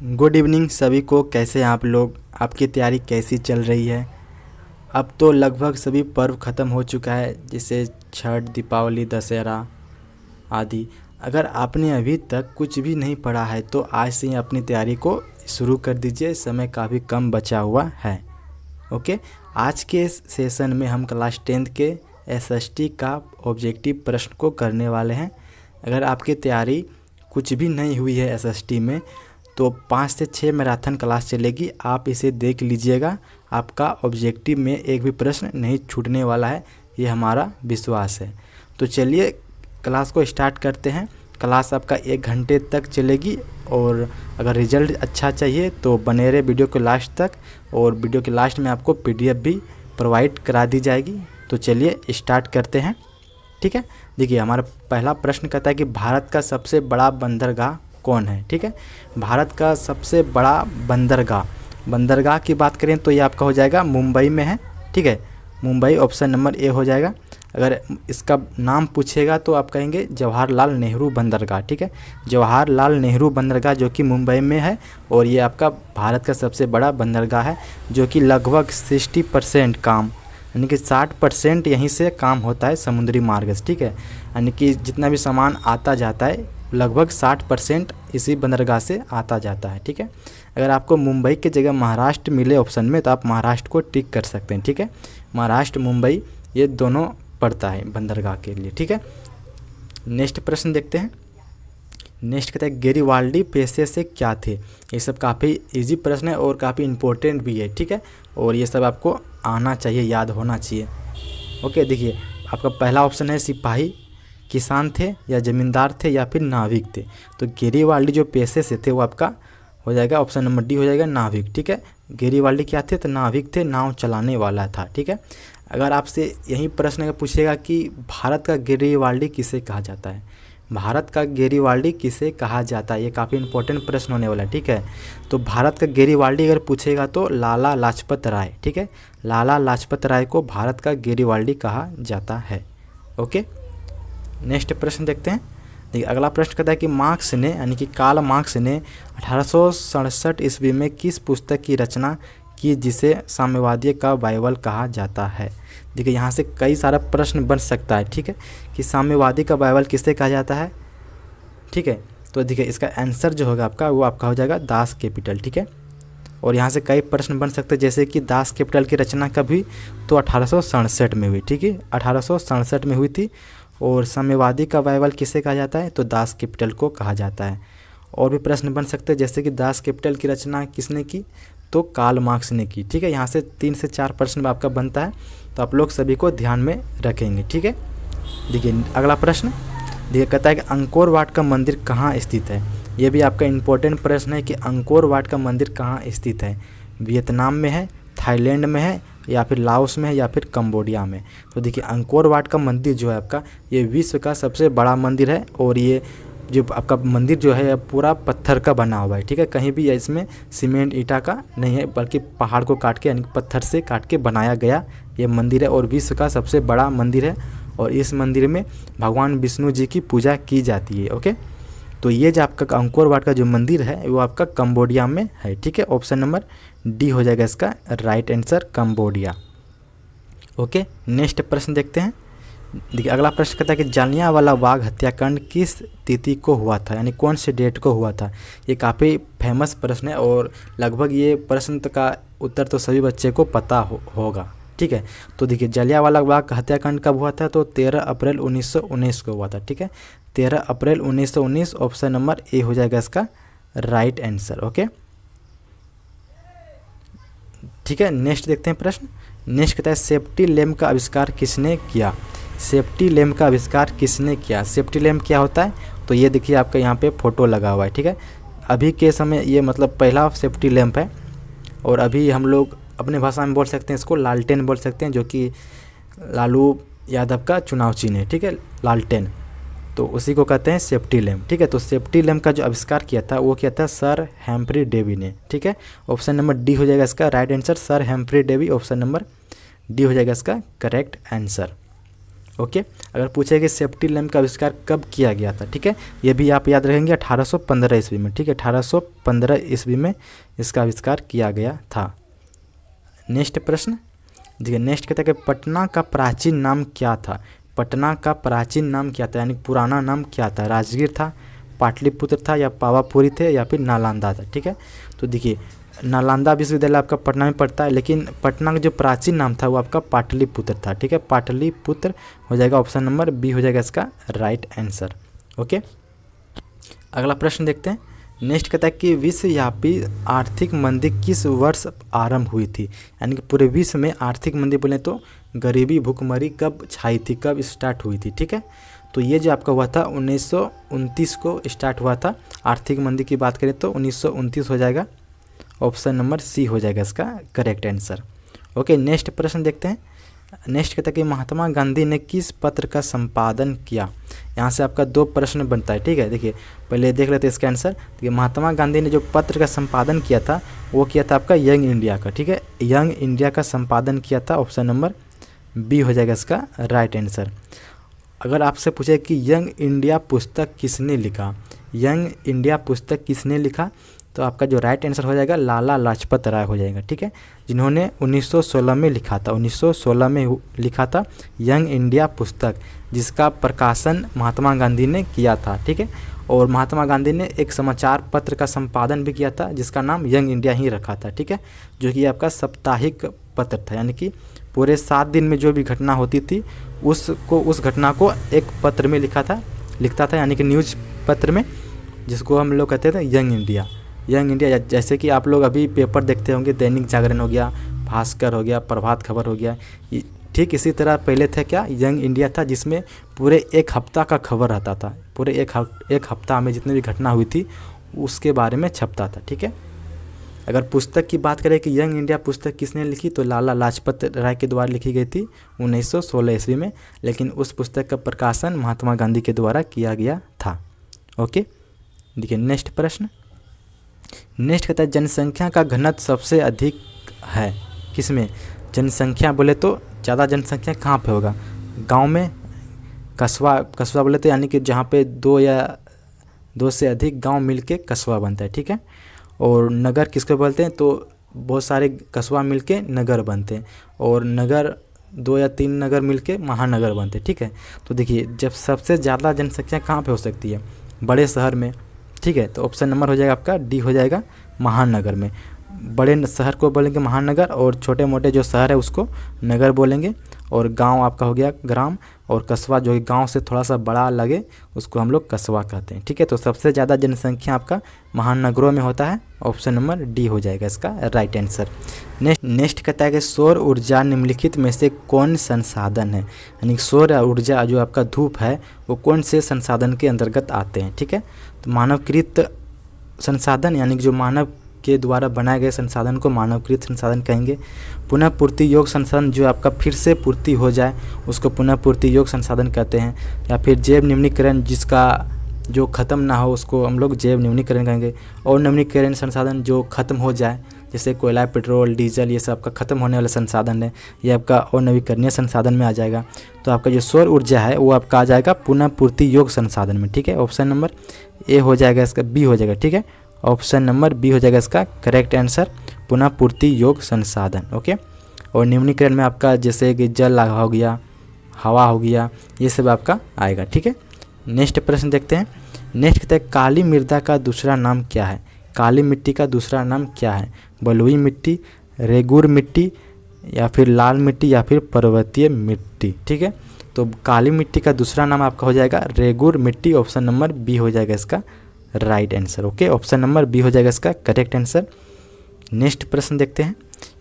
Good evening सभी को। कैसे हैं आप लोग? आपकी तैयारी कैसी चल रही है? अब तो लगभग सभी पर्व ख़त्म हो चुका है, जैसे छठ, दीपावली, दशहरा आदि। अगर आपने अभी तक कुछ भी नहीं पढ़ा है तो आज से ही अपनी तैयारी को शुरू कर दीजिए, समय काफ़ी कम बचा हुआ है। ओके, आज के इस सेशन में हम क्लास 10th के एसएसटी का ऑब्जेक्टिव प्रश्न को करने वाले हैं। अगर आपकी तैयारी कुछ भी नहीं हुई है एसएसटी में तो 5 से 6 मैराथन क्लास चलेगी, आप इसे देख लीजिएगा। आपका ऑब्जेक्टिव में एक भी प्रश्न नहीं छूटने वाला है, ये हमारा विश्वास है। तो चलिए क्लास को स्टार्ट करते हैं। क्लास आपका 1 घंटे तक चलेगी और अगर रिजल्ट अच्छा चाहिए तो बने रहे वीडियो के लास्ट तक, और वीडियो के लास्ट में आपको पीडीएफ भी प्रोवाइड करा दी जाएगी। तो चलिए स्टार्ट करते हैं। ठीक है, देखिए हमारा पहला प्रश्न कहता है कि भारत का सबसे बड़ा बंदरगाह कौन है। ठीक है, भारत का सबसे बड़ा बंदरगाह की बात करें तो ये आपका हो जाएगा मुंबई में है। ठीक है, मुंबई ऑप्शन नंबर ए हो जाएगा। अगर इसका नाम पूछेगा तो आप कहेंगे जवाहरलाल नेहरू बंदरगाह। ठीक है, जवाहरलाल नेहरू बंदरगाह जो कि मुंबई में है, और ये आपका भारत का सबसे बड़ा बंदरगाह है, जो कि लगभग 60% काम, यानी कि 60% यहीं से काम होता है समुद्री मार्ग से। ठीक है, यानी कि जितना भी सामान आता जाता है लगभग 60% इसी बंदरगाह से आता जाता है। ठीक है, अगर आपको मुंबई की जगह महाराष्ट्र मिले ऑप्शन में तो आप महाराष्ट्र को टिक कर सकते हैं। ठीक है, महाराष्ट्र, मुंबई ये दोनों पड़ता है बंदरगाह के लिए। ठीक है, नेक्स्ट प्रश्न देखते हैं। नेक्स्ट कहता है गेरिबाल्डी पेशे से क्या थे। ये सब काफ़ी इजी प्रश्न है और काफ़ी इम्पोर्टेंट भी है। ठीक है, और ये सब आपको आना चाहिए, याद होना चाहिए। ओके, देखिए आपका पहला ऑप्शन है सिपाही, किसान थे या ज़मींदार थे या फिर नाविक थे। तो गेरिबाल्डी जो पेशे से थे वो आपका हो जाएगा ऑप्शन नंबर डी हो जाएगा, नाविक। ठीक है, गेरिबाल्डी क्या थे? तो नाविक थे, नाव चलाने वाला था। ठीक है, अगर आपसे यही प्रश्न पूछेगा कि भारत का गेरिबाल्डी किसे कहा जाता है, भारत का गेरिबाल्डी किसे कहा जाता है, ये काफ़ी इंपॉर्टेंट प्रश्न होने वाला है। ठीक है, तो भारत का गेरिबाल्डी अगर पूछेगा तो लाला लाजपत राय। ठीक है, लाला लाजपत राय को भारत का गेरिबाल्डी कहा जाता है। ओके, नेक्स्ट प्रश्न देखते हैं। देखिए अगला प्रश्न कहता है कि मार्क्स ने, यानी कि कार्ल मार्क्स ने 1867 ईस्वी में किस पुस्तक की रचना की जिसे साम्यवादी का बाइबल कहा जाता है। देखिए यहाँ से कई सारा प्रश्न बन सकता है। ठीक है, कि साम्यवादी का बाइबल किसे कहा जाता है। ठीक है, तो देखिए इसका आंसर जो होगा आपका वो आपका हो जाएगा दास कैपिटल। ठीक है, और यहाँ से कई प्रश्न बन सकते हैं, जैसे कि दास कैपिटल की रचना कब हुई, तो 1867 में हुई। ठीक है, 1867 में हुई थी। और साम्यवादी का बाइबल किसे कहा जाता है, तो दास कैपिटल को कहा जाता है। और भी प्रश्न बन सकते हैं, जैसे कि दास कैपिटल की रचना किसने की, तो कार्ल मार्क्स ने की। ठीक है, यहाँ से 3 से 4 प्रश्न आपका बनता है, तो आप लोग सभी को ध्यान में रखेंगे। ठीक है, देखिए अगला प्रश्न देखिए कहता है कि अंकोर वाट का मंदिर कहाँ स्थित है। ये भी आपका इम्पोर्टेंट प्रश्न है कि अंकोर वाट का मंदिर कहाँ स्थित है, वियतनाम में है, थाईलैंड में है, या फिर लाओस में है, या फिर कंबोडिया में। तो देखिए अंकोर वाट का मंदिर जो है आपका, ये विश्व का सबसे बड़ा मंदिर है, और ये जो आपका मंदिर जो है पूरा पत्थर का बना हुआ है। ठीक है, कहीं भी इसमें सीमेंट ईंटा का नहीं है, बल्कि पहाड़ को काट के यानी पत्थर से काट के बनाया गया ये मंदिर है, और विश्व का सबसे बड़ा मंदिर है। और इस मंदिर में भगवान विष्णु जी की पूजा की जाती है। ओके, तो ये जो आपका अंकोर वाट का जो मंदिर है वो आपका कंबोडिया में है। ठीक है, ऑप्शन नंबर डी हो जाएगा इसका right answer, Cambodia. Okay, next प्रश्न देखते हैं। देखिए अगला प्रश्न कहता है कि जालियांवाला बाग हत्याकांड किस तिथि को हुआ था, यानी कौन से डेट को हुआ था। ये काफ़ी फेमस प्रश्न है, और लगभग ये प्रश्न का उत्तर तो सभी बच्चे को पता होगा। ठीक है, तो देखिए जालियांवाला बाग हत्याकांड कब हुआ था, तो 13 अप्रैल 1919 को हुआ था। ठीक है, 13 अप्रैल 1919 ऑप्शन नंबर ए हो जाएगा इसका राइट आंसर। ओके, ठीक है, नेक्स्ट देखते हैं प्रश्न। नेक्स्ट कहता है सेफ्टी लैम्प का आविष्कार किसने किया। सेफ्टी लैम्प का आविष्कार किसने किया, सेफ्टी लैम्प क्या होता है, तो ये देखिए आपका यहाँ पे फोटो लगा हुआ है। ठीक है, अभी के समय ये मतलब पहला सेफ्टी लैम्प है, और अभी हम लोग अपने भाषा में बोल सकते हैं इसको लालटेन बोल सकते हैं, जो कि लालू यादव का चुनाव चिन्ह है। ठीक है, लालटेन, तो उसी को कहते हैं सेफ्टी लैम्प। ठीक है, तो सेफ्टी लैम्प का जो आविष्कार किया था वो किया था सर हेम्फ्री डेवी ने। ठीक है, ऑप्शन नंबर डी हो जाएगा इसका right answer, sir Humphry Davy, option number D हो जाएगा इसका करेक्ट आंसर। ओके। अगर पूछे कि सेफ्टी लैम्प का आविष्कार कब किया गया था, ठीक है, ये भी आप याद रखेंगे 1815 ईस्वी में, ठीक है, 1815 ईस्वी में इसका आविष्कार किया गया था। नेक्स्ट प्रश्न देखिए, नेक्स्ट कहता है कि पटना का प्राचीन नाम क्या था। पटना का प्राचीन नाम क्या था, यानी पुराना नाम क्या था। राजगीर था, पाटलिपुत्र था, या पावापुरी थे, या फिर नालंदा था, ठीक है। तो देखिए, नालंदा विश्वविद्यालय आपका पटना में पड़ता है, लेकिन पटना का जो प्राचीन नाम था वो आपका पाटलिपुत्र था, ठीक है। पाटलिपुत्र हो जाएगा, ऑप्शन नंबर बी हो जाएगा इसका राइट आंसर। ओके, अगला प्रश्न देखते हैं। नेक्स्ट कहता है कि विश्वव्यापी आर्थिक मंदी किस वर्ष आरंभ हुई थी, यानी कि पूरे विश्व में आर्थिक मंदी बोले तो गरीबी भुखमरी कब छाई थी, कब स्टार्ट हुई थी, ठीक है। तो ये जो आपका हुआ था 1929 को स्टार्ट हुआ था। आर्थिक मंदी की बात करें तो 1929 हो जाएगा, ऑप्शन नंबर सी हो जाएगा इसका करेक्ट आंसर। ओके, नेक्स्ट प्रश्न देखते हैं। नेक्स्ट कहता है कि महात्मा गांधी ने किस पत्र का संपादन किया। यहाँ से आपका दो प्रश्न बनता है, ठीक है। देखिए, पहले देख लेते हैं इसका आंसर। देखिए, महात्मा गांधी ने जो पत्र का संपादन किया था वो किया था आपका यंग इंडिया का, ठीक है। यंग इंडिया का संपादन किया था, ऑप्शन नंबर बी हो जाएगा इसका राइट आंसर। अगर आपसे पूछे कि यंग इंडिया पुस्तक किसने लिखा, यंग इंडिया पुस्तक किसने लिखा, तो आपका जो राइट आंसर हो जाएगा लाला लाजपत राय हो जाएगा, ठीक है, जिन्होंने 1916 में लिखा था। 1916 में लिखा था यंग इंडिया पुस्तक, जिसका प्रकाशन महात्मा गांधी ने किया था, ठीक है। और महात्मा गांधी ने एक समाचार पत्र का संपादन भी किया था जिसका नाम यंग इंडिया ही रखा था, ठीक है, जो कि आपका साप्ताहिक पत्र था, यानी कि पूरे 7 दिन में जो भी घटना होती थी उस घटना को एक पत्र में लिखता था, यानी कि न्यूज़ पत्र में, जिसको हम लोग कहते थे यंग इंडिया। यंग इंडिया, जैसे कि आप लोग अभी पेपर देखते होंगे, दैनिक जागरण हो गया, भास्कर हो गया, प्रभात खबर हो गया, ठीक इसी तरह पहले था क्या, यंग इंडिया था, जिसमें पूरे एक हफ्ता का खबर रहता था। पूरे एक हफ्ता में जितनी भी घटना हुई थी उसके बारे में छपता था, ठीक है। अगर पुस्तक की बात करें कि यंग इंडिया पुस्तक किसने लिखी, तो लाला लाजपत राय के द्वारा लिखी गई थी 1916 ईस्वी में, लेकिन उस पुस्तक का प्रकाशन महात्मा गांधी के द्वारा किया गया था। ओके, देखिए नेक्स्ट प्रश्न। नेक्स्ट कहता है जनसंख्या का घनत्व सबसे अधिक है किसमें। जनसंख्या बोले तो ज़्यादा जनसंख्या कहाँ पे होगा, गांव में, कस्बा बोले तो यानी कि जहाँ पे 2 से अधिक गांव मिलके कस्बा बनता है, ठीक है। और नगर किसको बोलते हैं, तो बहुत सारे कस्बा मिलके नगर बनते हैं, और नगर 2 या 3 नगर मिलके महानगर बनते हैं, ठीक है। तो देखिए, जब सबसे ज़्यादा जनसंख्या कहाँ पे हो सकती है, बड़े शहर में, ठीक है। तो ऑप्शन नंबर हो जाएगा आपका डी हो जाएगा महानगर में। बड़े शहर को बोलेंगे महानगर, और छोटे मोटे जो शहर है उसको नगर बोलेंगे, और गांव आपका हो गया ग्राम, और कस्बा जो गांव से थोड़ा सा बड़ा लगे उसको हम लोग कस्बा कहते हैं, ठीक है। तो सबसे ज़्यादा जनसंख्या आपका महानगरों में होता है, ऑप्शन नंबर डी हो जाएगा इसका राइट आंसर। नेक्स्ट कहता है कि सौर ऊर्जा निम्नलिखित में से कौन संसाधन है, यानी सौर ऊर्जा जो आपका धूप है वो कौन से संसाधन के अंतर्गत आते हैं, ठीक है। तो मानवकृत संसाधन, यानी कि जो मानव के द्वारा बनाए गए संसाधन को मानवकृत संसाधन कहेंगे। पुनः पूर्ति योग संसाधन, जो आपका फिर से पूर्ति हो जाए उसको पुनः पूर्ति योग संसाधन कहते हैं। या फिर जैव निम्नीकरण, जिसका जो ख़त्म ना हो उसको हम लोग जैव निम्नीकरण कहेंगे। और निम्नीकरण संसाधन जो ख़त्म हो जाए, जैसे कोयला, पेट्रोल, डीजल, ये सब आपका ख़त्म होने वाला संसाधन है, ये आपका अनवीकरणीय संसाधन में आ जाएगा। तो आपका जो सौर ऊर्जा है वो आपका आ जाएगा पुनः पूर्ति योग संसाधन में, ठीक है। ऑप्शन नंबर ए हो जाएगा इसका, बी हो जाएगा, ठीक है। ऑप्शन नंबर बी हो जाएगा इसका करेक्ट आंसर, पुनः पूर्ति योग संसाधन। ओके, और निम्नीकरण में आपका जैसे कि जल हो गया, हवा हो गया, ये सब आपका आएगा, ठीक है। नेक्स्ट प्रश्न देखते हैं। नेक्स्ट कहते हैं काली मृदा का दूसरा नाम क्या है। काली मिट्टी का दूसरा नाम क्या है। बलुई मिट्टी, रेगुर मिट्टी, या फिर लाल मिट्टी, या फिर पर्वतीय मिट्टी, ठीक है। तो काली मिट्टी का दूसरा नाम आपका हो जाएगा रेगुर मिट्टी, ऑप्शन नंबर बी हो जाएगा इसका right answer. Okay, option number B हो जाएगा इसका करेक्ट आंसर। नेक्स्ट प्रश्न देखते हैं।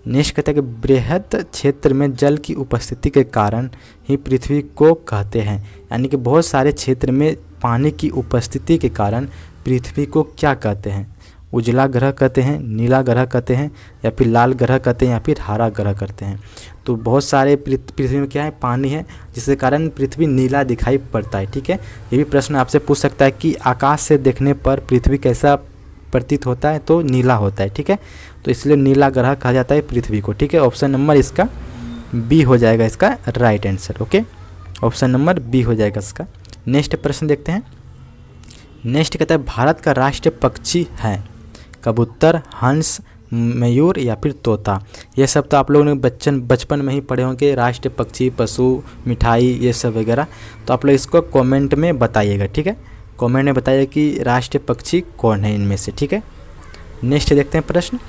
नेक्स्ट कहता है कि बृहद क्षेत्र में जल की उपस्थिति के कारण ही पृथ्वी को कहते हैं, यानी कि बहुत सारे क्षेत्र में पानी की उपस्थिति के कारण पृथ्वी को क्या कहते हैं। उजला ग्रह कहते हैं, नीला ग्रह कहते हैं, या फिर लाल ग्रह कहते हैं, या फिर हरा ग्रह कहते हैं। तो बहुत सारे पृथ्वी में क्या है, पानी है, जिसके कारण पृथ्वी नीला दिखाई पड़ता है, ठीक है। ये भी प्रश्न आपसे पूछ सकता है कि आकाश से देखने पर पृथ्वी कैसा प्रतीत होता है, तो नीला होता है, ठीक है। तो इसलिए नीला ग्रह कहा जाता है पृथ्वी को, ठीक है। ऑप्शन नंबर इसका बी हो जाएगा इसका right answer. Okay, option number B हो जाएगा इसका। नेक्स्ट प्रश्न देखते हैं। नेक्स्ट कहता है भारत का राष्ट्रीय पक्षी है कबूतर, हंस, मयूर या फिर तोता। ये सब तो आप लोगों ने बचपन में ही पढ़े होंगे, राष्ट्रीय पक्षी, पशु, मिठाई, ये सब वगैरह। तो आप लोग इसको कमेंट में बताइएगा, ठीक है। कमेंट में बताइए कि राष्ट्रीय पक्षी कौन है इनमें से, ठीक है। नेक्स्ट देखते हैं प्रश्न।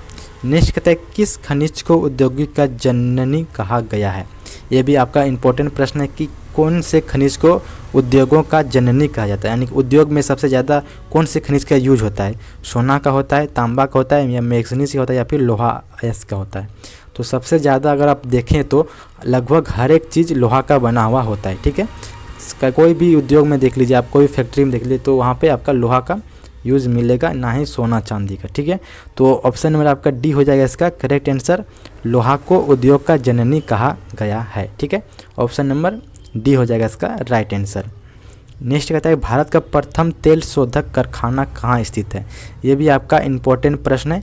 नेक्स्ट कहता है किस खनिज को औद्योगिक का जननी कहा गया है। ये भी आपका इम्पोर्टेंट प्रश्न है कि कौन से खनिज को उद्योगों का जननी कहा जाता है, यानी कि उद्योग में सबसे ज़्यादा कौन से खनिज का यूज होता है। सोना का होता है, तांबा का होता है, या मैग्नीज का होता है, या फिर लोहा अयस्क का होता है। तो सबसे ज़्यादा अगर आप देखें तो लगभग हर एक चीज़ लोहा का बना हुआ होता है, ठीक है। कोई भी उद्योग में देख लीजिए आप, कोई फैक्ट्री में देख लीजिए तो वहाँ पे आपका लोहा का यूज़ मिलेगा, ना ही सोना चांदी का, ठीक है। तो ऑप्शन नंबर आपका डी हो जाएगा इसका करेक्ट आंसर। लोहा को उद्योग का जननी कहा गया है, ठीक है। ऑप्शन नंबर डी हो जाएगा इसका राइट आंसर। नेक्स्ट कहता है भारत का प्रथम तेल शोधक कारखाना कहाँ स्थित है। ये भी आपका इम्पोर्टेंट प्रश्न है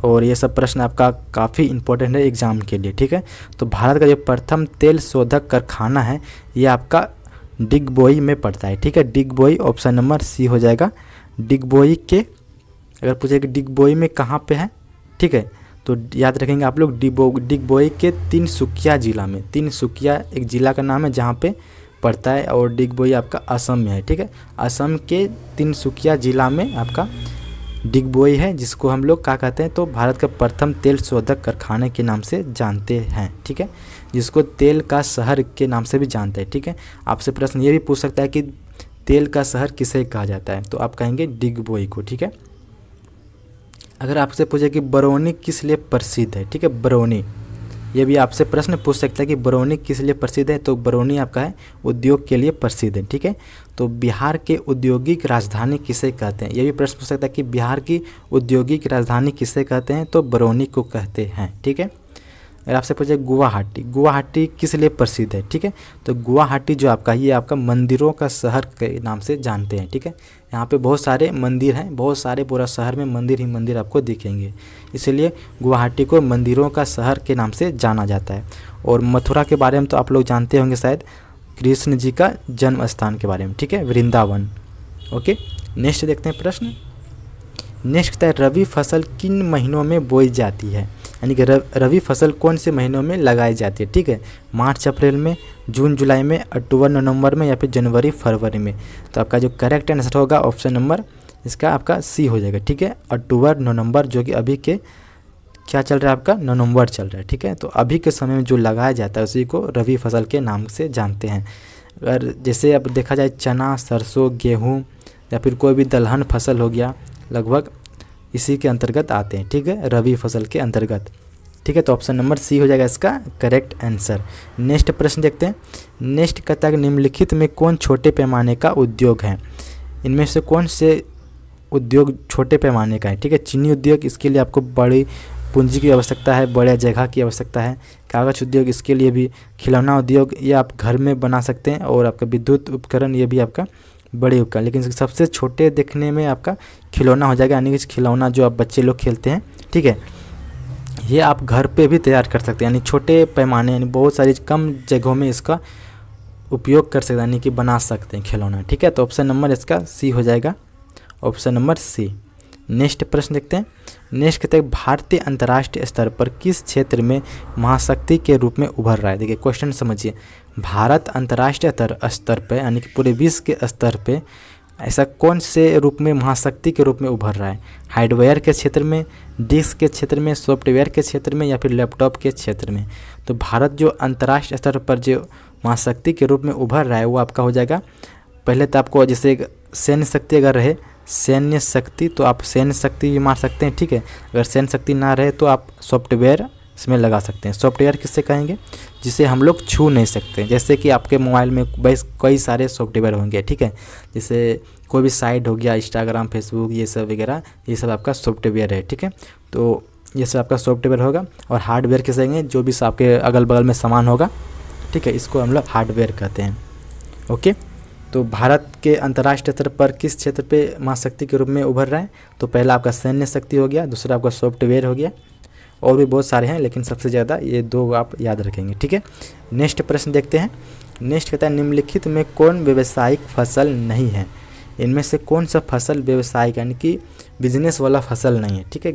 और ये सब प्रश्न आपका काफ़ी इम्पोर्टेंट है एग्ज़ाम के लिए, ठीक है। तो भारत का जो प्रथम तेल शोधक कारखाना है ये आपका डिगबोई में पड़ता है, ठीक है। डिगबोई ऑप्शन नंबर सी हो जाएगा। डिगबोई के अगर पूछे कि डिगबोई में कहाँ पे है, ठीक है, तो याद रखेंगे आप लोग डिगबोई के तिनसुकिया जिला में। तिनसुकिया एक ज़िला का नाम है जहाँ पे पड़ता है और डिगबोई आपका असम में है, ठीक है। असम के तिनसुकिया जिला में आपका डिगबोई है, जिसको हम लोग क्या कहते हैं तो भारत का प्रथम तेल शोधक कारखाने के नाम से जानते हैं, ठीक है। जिसको तेल का शहर के नाम से भी जानते हैं, ठीक है। आपसे प्रश्न ये भी पूछ सकता है कि तेल का शहर किसे कहा जाता है, तो आप कहेंगे डिगबोई को, ठीक है। अगर आपसे पूछे कि बरौनी किस लिए प्रसिद्ध है, ठीक है, बरौनी, ये भी आपसे प्रश्न पूछ सकता है कि बरौनी किस लिए प्रसिद्ध है, तो बरौनी आपका है उद्योग के लिए प्रसिद्ध है, ठीक है। तो बिहार के औद्योगिक राजधानी किसे कहते हैं, ये भी प्रश्न पूछ सकता है कि बिहार की औद्योगिक राजधानी किसे कहते हैं, तो बरौनी को कहते हैं, ठीक है। अगर आपसे पूछे गुवाहाटी, गुवाहाटी किस लिए प्रसिद्ध है, ठीक है, तो गुवाहाटी जो आपका ये आपका मंदिरों का शहर के नाम से जानते हैं, ठीक है। यहाँ पे बहुत सारे मंदिर हैं, बहुत सारे पूरा शहर में मंदिर ही मंदिर आपको दिखेंगे, इसलिए गुवाहाटी को मंदिरों का शहर के नाम से जाना जाता है। और मथुरा के बारे में तो आप लोग जानते होंगे शायद, कृष्ण जी का जन्म स्थान के बारे में, ठीक है, वृंदावन। ओके, नेक्स्ट देखते हैं प्रश्न। नेक्स्ट है रबी फसल किन महीनों में बोई जाती है, यानी कि रबी फसल कौन से महीनों में लगाई जाती है, ठीक है। मार्च अप्रैल में, जून जुलाई में, अक्टूबर नवंबर में, या फिर जनवरी फरवरी में। तो आपका जो करेक्ट आंसर होगा ऑप्शन नंबर इसका आपका सी हो जाएगा, ठीक है। अक्टूबर नवंबर, जो कि अभी के क्या चल रहा है आपका नवंबर चल रहा है, ठीक है। तो अभी के समय में जो लगाया जाता है उसी को रबी फसल के नाम से जानते हैं। अगर जैसे अब देखा जाए चना, सरसों, गेहूँ या फिर कोई भी दलहन फसल हो गया, लगभग इसी के अंतर्गत आते हैं, ठीक है, रबी फसल के अंतर्गत, ठीक है। तो ऑप्शन नंबर सी हो जाएगा इसका करेक्ट आंसर। नेक्स्ट प्रश्न देखते हैं। नेक्स्ट कहता है निम्नलिखित में कौन छोटे पैमाने का उद्योग है, इनमें से कौन से उद्योग छोटे पैमाने का है, ठीक है। चीनी उद्योग, इसके लिए आपको बड़ी पूंजी की आवश्यकता है, बड़े जगह की आवश्यकता है। कागज़ उद्योग, इसके लिए भी। खिलौना उद्योग, ये आप घर में बना सकते हैं। और आपका विद्युत उपकरण, ये भी आपका बड़े उपकरण, लेकिन सबसे छोटे देखने में आपका खिलौना हो जाएगा, यानी कि खिलौना जो आप बच्चे लोग खेलते हैं, ठीक है, ये आप घर पे भी तैयार कर सकते हैं, यानी छोटे पैमाने, यानी बहुत सारी कम जगहों में इसका उपयोग कर सकते हैं, यानी कि बना सकते हैं खिलौना, ठीक है। तो ऑप्शन नंबर इसका सी हो जाएगा, ऑप्शन नंबर सी। नेक्स्ट प्रश्न देखते हैं। नेक्स्ट कहते हैं भारतीय अंतर्राष्ट्रीय स्तर पर किस क्षेत्र में महाशक्ति के रूप में उभर रहा है। देखिए क्वेश्चन समझिए, भारत अंतर्राष्ट्रीय स्तर पर यानी कि पूरे विश्व के स्तर पे ऐसा कौन से रूप में महाशक्ति के रूप में उभर रहा है। हार्डवेयर के क्षेत्र में, डिस्क के क्षेत्र में, सॉफ्टवेयर के क्षेत्र में, या फिर लैपटॉप के क्षेत्र में। तो भारत जो अंतर्राष्ट्रीय स्तर पर जो महाशक्ति के रूप में उभर रहा है वो आपका हो जाएगा, पहले तो आपको जैसे सैन्य शक्ति अगर रहे, सैन्य शक्ति, तो आप सैन्य शक्ति भी मार सकते हैं, ठीक है। अगर सैन्य शक्ति ना रहे तो आप सॉफ्टवेयर इसमें लगा सकते हैं। सॉफ्टवेयर किससे कहेंगे, जिसे हम लोग छू नहीं सकते, जैसे कि आपके मोबाइल में बस कई सारे सॉफ्टवेयर होंगे, ठीक है। जैसे कोई भी साइट हो गया, इंस्टाग्राम, फेसबुक, ये सब वगैरह, ये सब आपका सॉफ्टवेयर है, ठीक है। तो ये सब आपका सॉफ्टवेयर होगा। और हार्डवेयर किसे कहेंगे, जो भी आपके अगल बगल में सामान होगा, ठीक है, इसको हम लोग हार्डवेयर कहते हैं। ओके, तो भारत के अंतर्राष्ट्रीय स्तर पर किस क्षेत्र पे महाशक्ति के रूप में उभर रहा है, तो पहला आपका सैन्य शक्ति हो गया, दूसरा आपका सॉफ्टवेयर हो गया, और भी बहुत सारे हैं, लेकिन सबसे ज़्यादा ये 2 आप याद रखेंगे, ठीक है। नेक्स्ट प्रश्न देखते हैं। नेक्स्ट कहता है निम्नलिखित में कौन व्यावसायिक फसल नहीं है। इनमें से कौन सा फसल व्यावसायिक यानी कि बिजनेस वाला फसल नहीं है, ठीक है।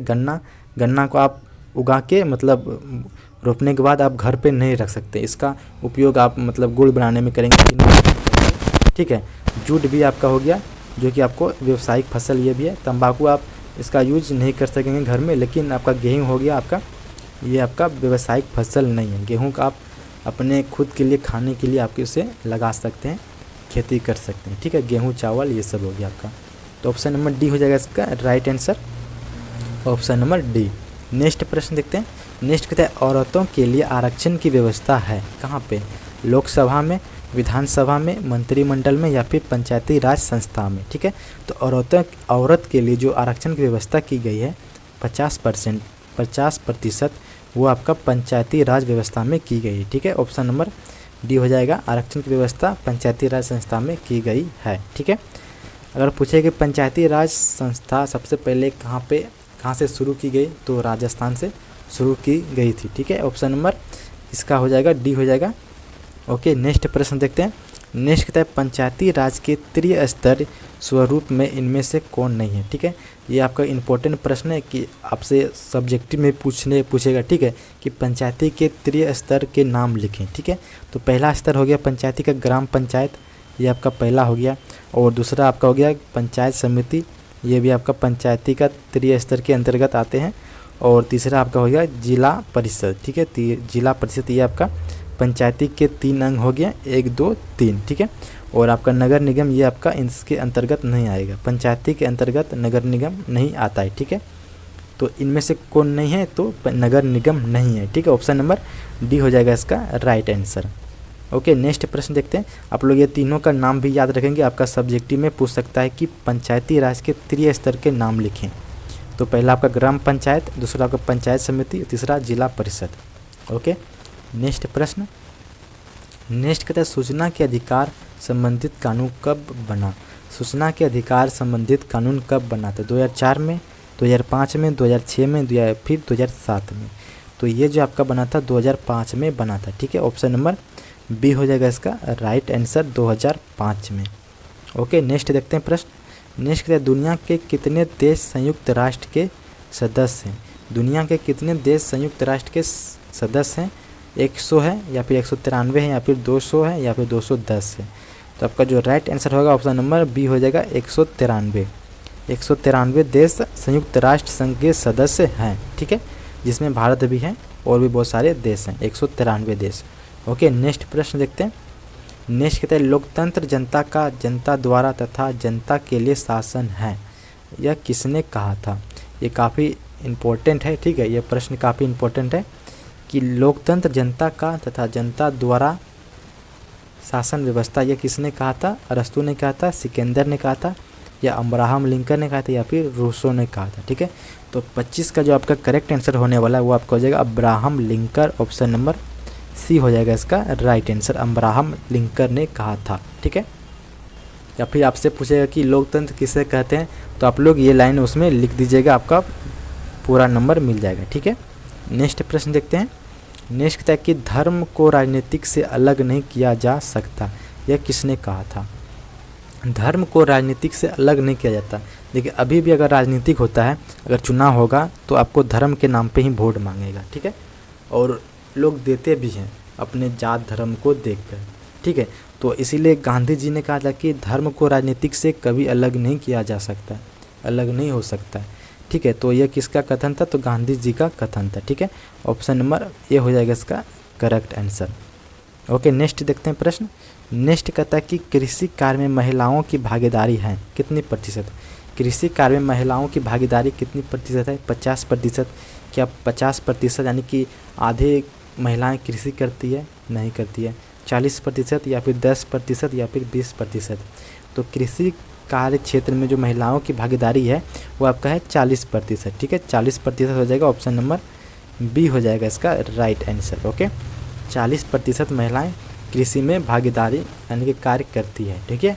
गन्ना को आप उगा के मतलब रोपने के बाद आप घर पे नहीं रख सकते, इसका उपयोग आप मतलब गुड़ बनाने में करेंगे, ठीक है। जूट भी आपका हो गया जो कि आपको व्यावसायिक फसल ये भी है। तंबाकू आप इसका यूज नहीं कर सकेंगे घर में, लेकिन आपका गेहूँ हो गया आपका, ये आपका व्यावसायिक फसल नहीं है। गेहूँ का आप अपने खुद के लिए खाने के लिए आप इसे लगा सकते हैं, खेती कर सकते हैं, ठीक है। गेहूँ चावल ये सब हो गया आपका। तो ऑप्शन नंबर डी हो जाएगा इसका right answer, option number D. Next प्रश्न देखते हैं। नेक्स्ट कहता है औरतों के लिए आरक्षण की व्यवस्था है कहाँ पे। लोकसभा में, विधानसभा में, मंत्रिमंडल में या फिर पंचायती राज संस्था में, ठीक है। तो औरत के लिए जो आरक्षण की व्यवस्था की गई है 50% वो आपका पंचायती राज व्यवस्था में की गई है, ठीक है। ऑप्शन नंबर डी हो जाएगा, आरक्षण की व्यवस्था पंचायती राज संस्था में की गई है, ठीक है। अगर पूछे कि पंचायती राज संस्था सबसे पहले कहाँ से शुरू की गई, तो राजस्थान से शुरू की गई थी, ठीक है। ऑप्शन नंबर इसका हो जाएगा डी हो जाएगा। ओके, नेक्स्ट प्रश्न देखते हैं। नेक्स्ट कहता है पंचायती राज के त्रिस्तरीय स्वरूप में इनमें से कौन नहीं है, ठीक है। ये आपका इम्पोर्टेंट प्रश्न है कि आपसे सब्जेक्टिव में पूछेगा, ठीक है, कि पंचायती के त्रिस्तर के नाम लिखें, ठीक है। तो पहला स्तर हो गया पंचायती का ग्राम पंचायत, ये आपका पहला हो गया। और दूसरा आपका हो गया पंचायत समिति, ये भी आपका पंचायती का त्रिस्तर के अंतर्गत आते हैं। और तीसरा आपका हो गया जिला परिषद, ठीक है। जिला परिषद ये आपका पंचायती के 3 अंग हो गया, 1, 2, 3, ठीक है। और आपका नगर निगम ये आपका इसके अंतर्गत नहीं आएगा, पंचायती के अंतर्गत नगर निगम नहीं आता है, ठीक है। तो इनमें से कौन नहीं है, तो नगर निगम नहीं है, ठीक है। ऑप्शन नंबर डी हो जाएगा इसका राइट आंसर। ओके, नेक्स्ट प्रश्न देखते हैं। आप लोग ये तीनों का नाम भी याद रखेंगे, आपका सब्जेक्टिव में पूछ सकता है कि पंचायती राज के त्रिस्तर के नाम लिखें। तो पहला आपका ग्राम पंचायत, दूसरा आपका पंचायत समिति, तीसरा जिला परिषद। ओके, नेक्स्ट प्रश्न। नेक्स्ट कहता है सूचना के अधिकार संबंधित कानून कब बना। सूचना के अधिकार संबंधित कानून कब बना था, 2004 में, 2005 में, 2006 में, या फिर 2007 में। तो ये जो आपका बना था 2005 में बना था, ठीक है। ऑप्शन नंबर बी हो जाएगा इसका राइट आंसर, 2005 में। ओके, नेक्स्ट देखते हैं प्रश्न। नेक्स्ट कहता है दुनिया के कितने देश संयुक्त राष्ट्र के सदस्य हैं। दुनिया के कितने देश संयुक्त राष्ट्र के सदस्य हैं, 100 है या फिर 193 है या फिर 200 है या फिर 210 है। तो आपका जो राइट आंसर होगा ऑप्शन नंबर बी हो जाएगा 193। 193 देश संयुक्त राष्ट्र संघ के सदस्य हैं, ठीक है, जिसमें भारत भी है और भी बहुत सारे देश हैं, 193 देश। ओके, नेक्स्ट प्रश्न देखते हैं। नेक्स्ट कहते हैं लोकतंत्र जनता का, जनता द्वारा तथा जनता के लिए शासन है, यह किसने कहा था। ये काफ़ी इम्पोर्टेंट है, ठीक है, ये प्रश्न काफ़ी इम्पोर्टेंट है कि लोकतंत्र जनता का तथा जनता द्वारा शासन व्यवस्था ये किसने कहा था। अरस्तू ने कहा था, सिकंदर ने कहा था, या अब्राहम लिंकन ने कहा था, या फिर रूसो ने कहा था, ठीक है। तो 25 का जो आपका करेक्ट आंसर होने वाला है वो आपका हो जाएगा Abraham Lincoln. Option number C हो जाएगा इसका राइट आंसर, अब्राहम लिंकन ने कहा था, ठीक है। या फिर आपसे पूछेगा कि लोकतंत्र किसे कहते हैं, तो आप लोग ये लाइन उसमें लिख दीजिएगा, आपका पूरा नंबर मिल जाएगा, ठीक है। नेक्स्ट प्रश्न देखते हैं। नेक्स्ट कहता है कि धर्म को राजनीतिक से अलग नहीं किया जा सकता, यह किसने कहा था। धर्म को राजनीतिक से अलग नहीं किया जाता। देखिए अभी भी अगर राजनीतिक होता है, अगर चुनाव होगा तो आपको धर्म के नाम पे ही वोट मांगेगा, ठीक है, और लोग देते भी हैं अपने जात धर्म को देखकर, ठीक है। तो इसीलिए गांधी जी ने कहा था कि धर्म को राजनीतिक से कभी अलग नहीं किया जा सकता, अलग नहीं हो सकता है, ठीक है। तो ये किसका कथन था, तो गांधी जी का कथन था, ठीक है। ऑप्शन नंबर ए हो जाएगा इसका करेक्ट आंसर। ओके, नेक्स्ट देखते हैं प्रश्न। नेक्स्ट कहता है कि कृषि कार्य में महिलाओं की भागीदारी है कितनी प्रतिशत। कृषि कार्य में महिलाओं की भागीदारी कितनी प्रतिशत है, 50%। क्या 50% यानी कि आधे महिलाएं कृषि करती है, नहीं करती है, 40% या फिर 10% या फिर 20%। तो कृषि कार्य क्षेत्र में जो महिलाओं की भागीदारी है वो आपका है 40%, ठीक है, 40% हो जाएगा। ऑप्शन नंबर बी हो जाएगा इसका राइट आंसर। ओके, 40% महिलाएं कृषि में भागीदारी यानी कि कार्य करती है, ठीक है।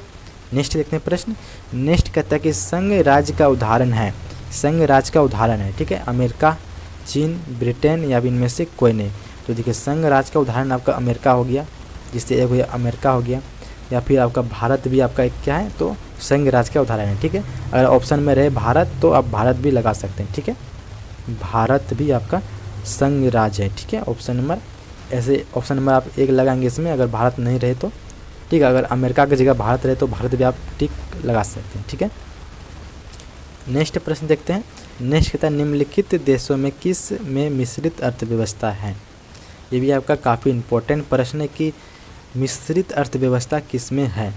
नेक्स्ट देखते हैं प्रश्न। नेक्स्ट कहता है कि संघ राज्य का उदाहरण है, संघ राज्य का उदाहरण है, ठीक है, अमेरिका चीन, ब्रिटेन या फिर इनमें से कोई नहीं। तो देखिए संघ राज्य का उदाहरण आपका अमेरिका हो गया, जिससे एक हो अमेरिका हो गया, या फिर आपका भारत भी आपका एक क्या है, तो संघ राज्य का उदाहरण है। ठीक है, अगर ऑप्शन में रहे भारत तो आप भारत भी लगा सकते हैं। ठीक है, भारत भी आपका संघ राज्य है। ठीक है, ऑप्शन नंबर ऐसे ऑप्शन नंबर आप एक लगाएंगे इसमें, अगर भारत नहीं रहे तो। ठीक है, अगर अमेरिका की जगह भारत रहे तो भारत भी आप टिक लगा सकते हैं। ठीक है, नेक्स्ट प्रश्न देखते हैं। नेक्स्ट कहता है निम्नलिखित देशों में किस में मिश्रित अर्थव्यवस्था है। ये भी आपका काफ़ी इम्पोर्टेंट प्रश्न है कि मिश्रित अर्थव्यवस्था किस में है,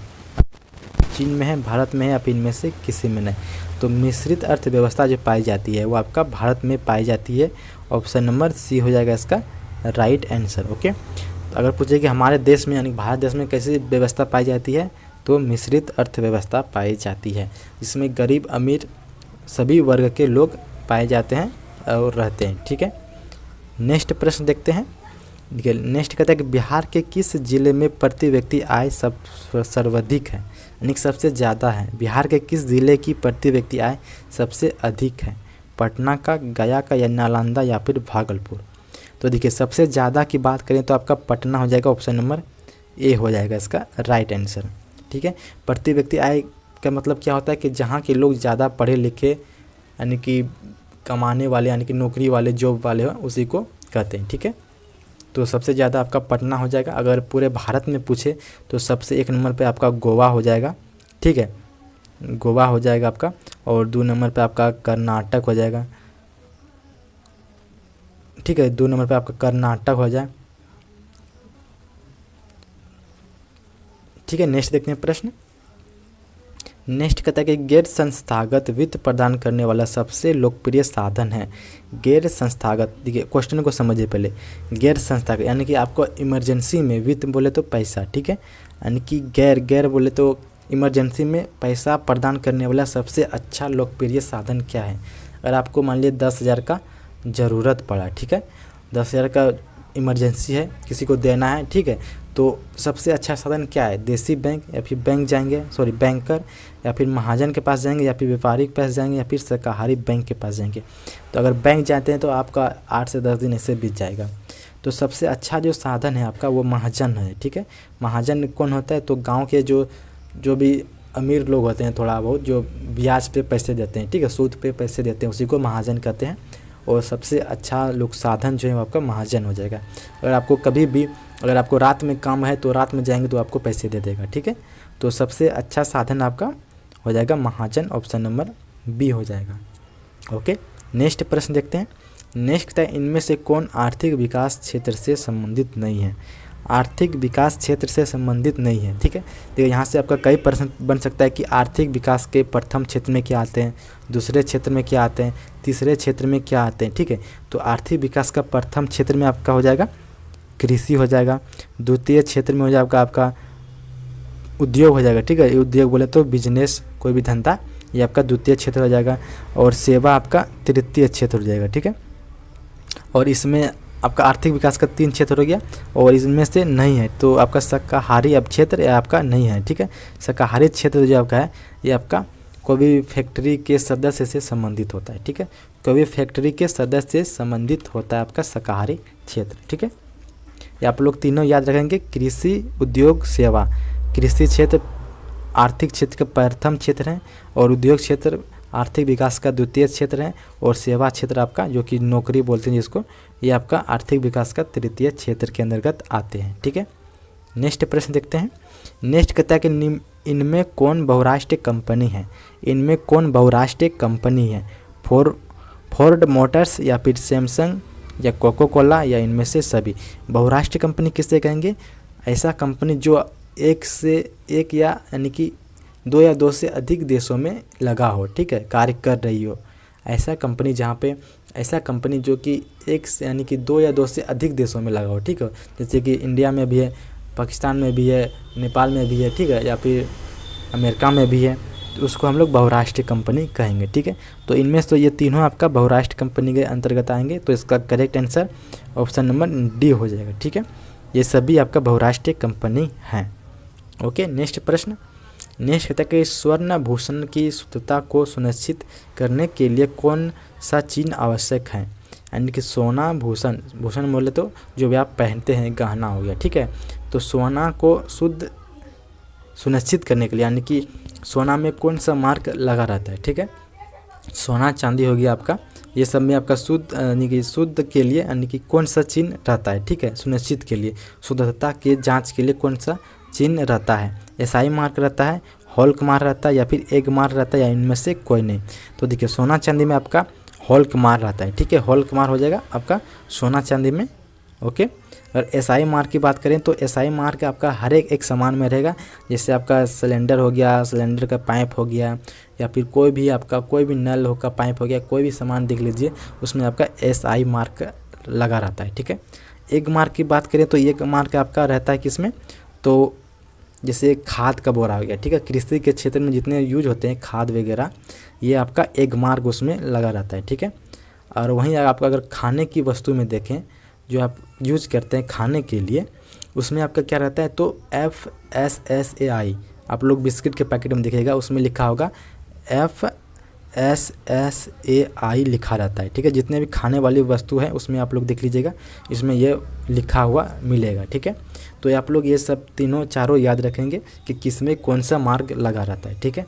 चीन में है, भारत में है या फिर इनमें से किसी में नहीं। तो मिश्रित अर्थव्यवस्था जो पाई जाती है वो आपका भारत में पाई जाती है। ऑप्शन नंबर सी हो जाएगा इसका राइट आंसर। ओके, तो अगर पूछे कि हमारे देश में यानी भारत देश में कैसी व्यवस्था पाई जाती है, तो मिश्रित अर्थव्यवस्था पाई जाती है, जिसमें गरीब अमीर सभी वर्ग के लोग पाए जाते हैं और रहते हैं। ठीक है, नेक्स्ट प्रश्न देखते हैं। देखिए नेक्स्ट कहता है कि बिहार के किस जिले में प्रति व्यक्ति आय सर्वाधिक है, यानी सबसे ज़्यादा है। बिहार के किस जिले की प्रति व्यक्ति आय सबसे अधिक है, पटना का, गया का या नालंदा या फिर भागलपुर। तो देखिए सबसे ज़्यादा की बात करें तो आपका पटना हो जाएगा, ऑप्शन नंबर ए हो जाएगा इसका राइट आंसर। ठीक है, प्रति व्यक्ति आय का मतलब क्या होता है कि जहाँ के लोग ज़्यादा पढ़े लिखे यानी कि कमाने वाले यानी कि नौकरी वाले जॉब वाले हो उसी को कहते हैं। ठीक है, तो सबसे ज़्यादा आपका पटना हो जाएगा। अगर पूरे भारत में पूछे तो सबसे एक नंबर पे आपका गोवा हो जाएगा। ठीक है, गोवा हो जाएगा आपका, और 2 नंबर पे आपका कर्नाटक हो जाएगा। ठीक है, 2 नंबर पे आपका कर्नाटक हो जाए। ठीक है, नेक्स्ट देखते हैं प्रश्न। नेक्स्ट कहता है कि गैर संस्थागत वित्त प्रदान करने वाला सबसे लोकप्रिय साधन है। गैर संस्थागत, देखिए क्वेश्चन को समझिए पहले। गैर संस्थागत यानी कि आपको इमरजेंसी में, वित्त बोले तो पैसा, ठीक है, यानी कि गैर बोले तो इमरजेंसी में पैसा प्रदान करने वाला सबसे अच्छा लोकप्रिय साधन क्या है। अगर आपको मान लीजिए 10,000 का ज़रूरत पड़ा, ठीक है, 10,000 का इमरजेंसी है, किसी को देना है, ठीक है, तो सबसे अच्छा साधन क्या है, देसी बैंक या फिर बैंक जाएंगे, सॉरी बैंकर, या फिर महाजन के पास जाएंगे, या फिर व्यापारी के पास जाएंगे, या फिर शाकाहारी बैंक के पास जाएंगे। तो अगर बैंक जाते हैं तो आपका 8 से 10 दिन ऐसे बीत जाएगा। तो सबसे अच्छा जो साधन है आपका वो महाजन है। ठीक है, महाजन कौन होता है, तो गाँव के जो भी अमीर लोग होते हैं थोड़ा बहुत, जो ब्याज पे पैसे देते हैं, ठीक है, सूद पे पैसे देते हैं, उसी को महाजन कहते हैं। और सबसे अच्छा लोक साधन जो है वो आपका महाजन हो जाएगा। अगर आपको कभी भी, अगर आपको रात में काम है तो रात में जाएंगे तो आपको पैसे दे देगा। ठीक है, तो सबसे अच्छा साधन आपका हो जाएगा महाजन, ऑप्शन नंबर बी हो जाएगा। ओके, नेक्स्ट प्रश्न देखते हैं। नेक्स्ट है इनमें से कौन आर्थिक विकास क्षेत्र से संबंधित नहीं है। आर्थिक विकास क्षेत्र से संबंधित नहीं है। ठीक है, तो यहाँ से आपका कई प्रश्न बन सकता है कि आर्थिक विकास के प्रथम क्षेत्र में क्या आते हैं, दूसरे क्षेत्र में क्या आते हैं, तीसरे क्षेत्र में क्या आते हैं। ठीक है, तो आर्थिक विकास का प्रथम क्षेत्र में आपका हो जाएगा कृषि हो जाएगा, द्वितीय क्षेत्र में हो जाएगा आपका उद्योग हो जाएगा। ठीक है, उद्योग बोले तो बिजनेस, कोई भी धंधा, ये आपका द्वितीय क्षेत्र हो जाएगा, और सेवा आपका तृतीय क्षेत्र हो जाएगा। ठीक है, और इसमें आपका आर्थिक विकास का 3 क्षेत्र हो गया, और इसमें से नहीं है तो आपका शाकाहारी अब क्षेत्र या आपका नहीं है। ठीक है, शाकाहारी क्षेत्र जो आपका है ये आपका कोई भी फैक्ट्री के सदस्य से संबंधित होता है। ठीक है, कोई भी फैक्ट्री के सदस्य से संबंधित होता है आपका शाकाहारी क्षेत्र। ठीक है, ये आप लोग तीनों याद रखेंगे, कृषि, उद्योग, सेवा। कृषि क्षेत्र आर्थिक क्षेत्र का प्रथम क्षेत्र है, और उद्योग क्षेत्र आर्थिक विकास का द्वितीय क्षेत्र है, और सेवा क्षेत्र आपका जो कि नौकरी बोलते हैं जिसको, ये आपका आर्थिक विकास का तृतीय क्षेत्र के अंतर्गत आते हैं। ठीक है, नेक्स्ट प्रश्न देखते हैं। नेक्स्ट कहता है कि इनमें कौन बहुराष्ट्रीय कंपनी है। इनमें कौन बहुराष्ट्रीय कंपनी है, फोर्ड मोटर्स या फिर सैमसंग या कोको कोला या इनमें से सभी। बहुराष्ट्रीय कंपनी किससे कहेंगे, ऐसा कंपनी जो एक से एक या यानी कि 2 या 2 से अधिक देशों में लगा हो, ठीक है, कार्य कर रही हो। ऐसा कंपनी जहाँ पे, ऐसा कंपनी जो कि एक से यानी कि 2 या 2 से अधिक देशों में लगा हो। ठीक है, जैसे कि इंडिया में भी है, पाकिस्तान में भी है, नेपाल में भी है, ठीक है, या फिर अमेरिका में भी है, तो उसको हम लोग बहुराष्ट्रीय कंपनी कहेंगे। ठीक है, तो इनमें से तो ये तीनों आपका बहुराष्ट्रीय कंपनी के अंतर्गत आएंगे, तो इसका correct answer option number D हो जाएगा। ठीक है, ये सभी आपका बहुराष्ट्रीय कंपनी हैं। ओके, नेक्स्ट प्रश्न। नेक्स्ट कहता है कि स्वर्ण भूषण की शुद्धता को सुनिश्चित करने के लिए कौन सा चिन्ह आवश्यक है। यानी कि सोना भूषण, भूषण बोले तो जो भी आप पहनते हैं गहना हो गया, ठीक है। तो सोना को शुद्ध सुनिश्चित करने के लिए, यानी कि सोना में कौन सा मार्क लगा रहता है, ठीक है। सोना चांदी हो गया आपका, ये सब में आपका शुद्ध यानी कि शुद्ध के लिए यानी कि कौन सा चिन्ह रहता है, ठीक है। सुनिश्चित के लिए, शुद्धता के जांच के लिए कौन सा चिन्ह रहता है। एसआई मार्क रहता है, हॉल्क मार्क रहता है, या फिर एग मार्क रहता है, या इनमें से कोई नहीं। तो देखिए सोना चांदी में आपका हॉल्क मार्क रहता है, ठीक है। हॉल्क मार्क हो जाएगा आपका सोना चांदी में, ओके। अगर एसआई मार्क की बात करें तो एसआई मार्क आपका हर एक सामान में रहेगा। जैसे आपका सिलेंडर हो गया, सिलेंडर का पाइप हो गया, या फिर कोई भी आपका कोई भी नल हो का पाइप हो गया, कोई भी सामान देख लीजिए उसमें आपका एसआई मार्क लगा रहता है, ठीक है। एग मार्क की बात करें तो एग मार्क आपका रहता है किसमें, तो जैसे खाद का बोरा हो गया, ठीक है। कृषि के क्षेत्र में जितने यूज होते हैं खाद वगैरह, ये आपका एग मार्क उसमें लगा रहता है, ठीक है। और वहीं आपका अगर खाने की वस्तु में देखें जो आप यूज करते हैं खाने के लिए, उसमें आपका क्या रहता है, तो FSSAI, आप लोग बिस्किट के पैकेट में देखिएगा उसमें लिखा होगा FSSAI लिखा रहता है, ठीक है। जितने भी खाने वाली वस्तु है उसमें आप लोग देख लीजिएगा, इसमें ये लिखा हुआ मिलेगा, ठीक है। तो आप लोग ये सब तीनों चारों याद रखेंगे कि किसमें कौन सा मार्क लगा रहता है, ठीक है।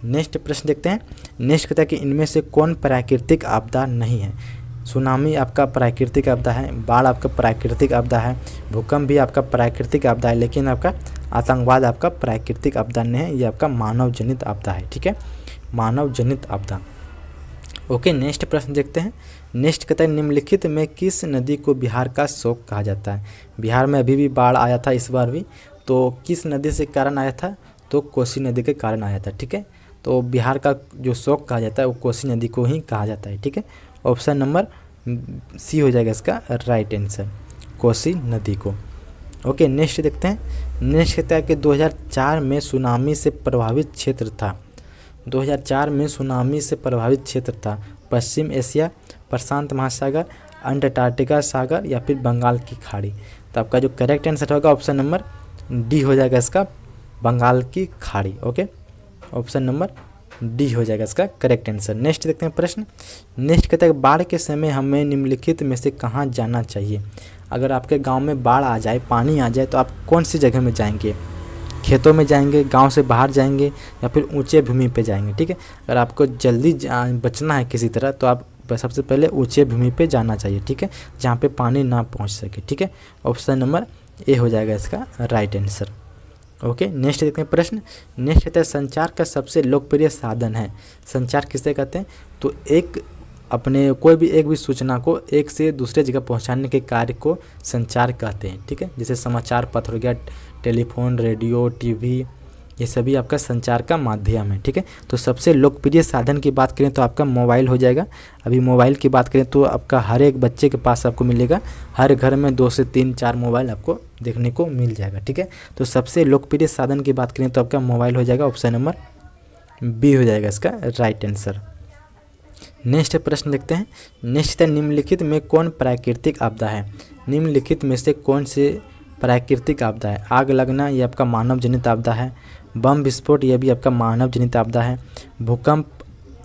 नेक्स्ट प्रश्न देखते हैं। नेक्स्ट कहता है कि इनमें से कौन प्राकृतिक आपदा नहीं है। सुनामी आपका प्राकृतिक आपदा है, बाढ़ आपका प्राकृतिक आपदा है, भूकंप भी आपका प्राकृतिक आपदा है, लेकिन आपका आतंकवाद आपका प्राकृतिक आपदा नहीं है, ये आपका मानव जनित आपदा है, ठीक है। मानव जनित आपदा, ओके। नेक्स्ट प्रश्न देखते हैं। नेक्स्ट कहता है निम्नलिखित में किस नदी को बिहार का शोक कहा जाता है। बिहार में अभी भी बाढ़ आया था इस बार भी, तो किस नदी से कारण आया था, तो कोसी नदी के कारण आया था, ठीक है। तो बिहार का जो शोक कहा जाता है वो कोसी नदी को ही कहा जाता है, ठीक है। ऑप्शन नंबर सी हो जाएगा इसका राइट आंसर, कोसी नदी को, ओके। नेक्स्ट देखते हैं। नेक्स्ट कहता है कि 2004 में सुनामी से प्रभावित क्षेत्र था। 2004 में सुनामी से प्रभावित क्षेत्र था पश्चिम एशिया, प्रशांत महासागर, अंटार्कटिका सागर, या फिर बंगाल की खाड़ी। तो आपका जो करेक्ट आंसर होगा ऑप्शन नंबर डी हो जाएगा इसका, बंगाल की खाड़ी, ओके। ऑप्शन नंबर डी हो जाएगा इसका करेक्ट आंसर। नेक्स्ट देखते हैं प्रश्न। नेक्स्ट कहता है बाढ़ के समय हमें निम्नलिखित में से कहाँ जाना चाहिए। अगर आपके गांव में बाढ़ आ जाए, पानी आ जाए, तो आप कौन सी जगह में जाएंगे, खेतों में जाएंगे, गांव से बाहर जाएंगे, या फिर ऊंचे भूमि पे जाएंगे, ठीक है। अगर आपको जल्दी बचना है किसी तरह तो आप सबसे पहले ऊंचे भूमि पे जाना चाहिए, ठीक है, जहाँ पे पानी ना पहुँच सके, ठीक है। ऑप्शन नंबर ए हो जाएगा इसका राइट आंसर, ओके। नेक्स्ट देखते हैं प्रश्न। नेक्स्ट कहता है संचार का सबसे लोकप्रिय साधन है। संचार किसे कहते हैं, तो एक अपने कोई भी एक भी सूचना को एक से दूसरे जगह पहुंचाने के कार्य को संचार कहते हैं, ठीक है। जैसे समाचार पत्र हो गया, टेलीफोन, रेडियो, टीवी, ये सभी आपका संचार का माध्यम है, ठीक है। तो सबसे लोकप्रिय साधन की बात करें तो आपका मोबाइल हो जाएगा। अभी मोबाइल की बात करें तो आपका हर एक बच्चे के पास आपको मिलेगा, हर घर में 2 से 3-4 मोबाइल आपको देखने को मिल जाएगा, ठीक है। तो सबसे लोकप्रिय साधन की बात करें तो आपका मोबाइल हो जाएगा, ऑप्शन नंबर बी हो जाएगा इसका राइट आंसर। नेक्स्ट प्रश्न देखते हैं। नेक्स्ट है निम्नलिखित में कौन प्राकृतिक आपदा है। निम्नलिखित में से कौन से प्राकृतिक आपदा है। आग लगना ये आपका मानव जनित आपदा है, बम विस्फोट ये भी आपका मानव जनित आपदा है, भूकंप